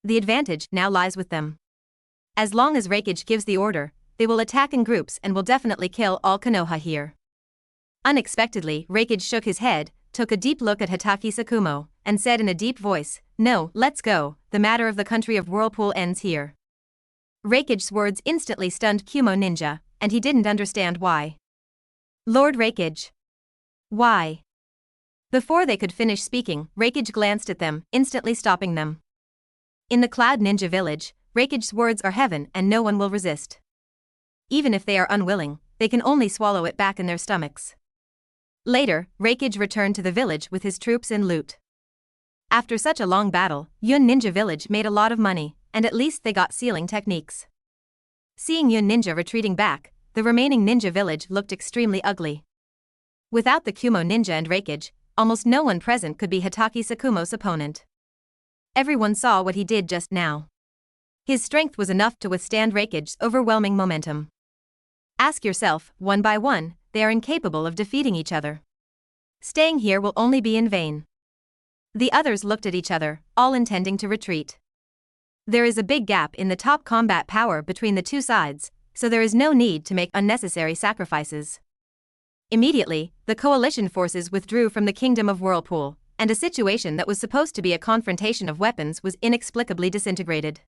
The advantage now lies with them. As long as Raikage gives the order, they will attack in groups and will definitely kill all Konoha here. Unexpectedly, Raikage shook his head, took a deep look at Hatake Sakumo, and said in a deep voice, no, let's go, the matter of the country of Whirlpool ends here. Raikage's words instantly stunned Kumo ninja, and he didn't understand why. Lord Raikage. Why? Before they could finish speaking, Raikage glanced at them, instantly stopping them. In the Cloud Ninja Village, Raikage's words are heaven and no one will resist. Even if they are unwilling, they can only swallow it back in their stomachs. Later, Raikage returned to the village with his troops and loot. After such a long battle, Yun Ninja Village made a lot of money, and at least they got sealing techniques. Seeing Yun Ninja retreating back, the remaining ninja village looked extremely ugly. Without the Kumo ninja and Raikage, almost no one present could be Hatake Sakumo's opponent. Everyone saw what he did just now. His strength was enough to withstand Raikage's overwhelming momentum. Ask yourself, one by one, they are incapable of defeating each other. Staying here will only be in vain. The others looked at each other, all intending to retreat. There is a big gap in the top combat power between the two sides, so there is no need to make unnecessary sacrifices. Immediately, the coalition forces withdrew from the kingdom of Whirlpool, and a situation that was supposed to be a confrontation of weapons was inexplicably disintegrated.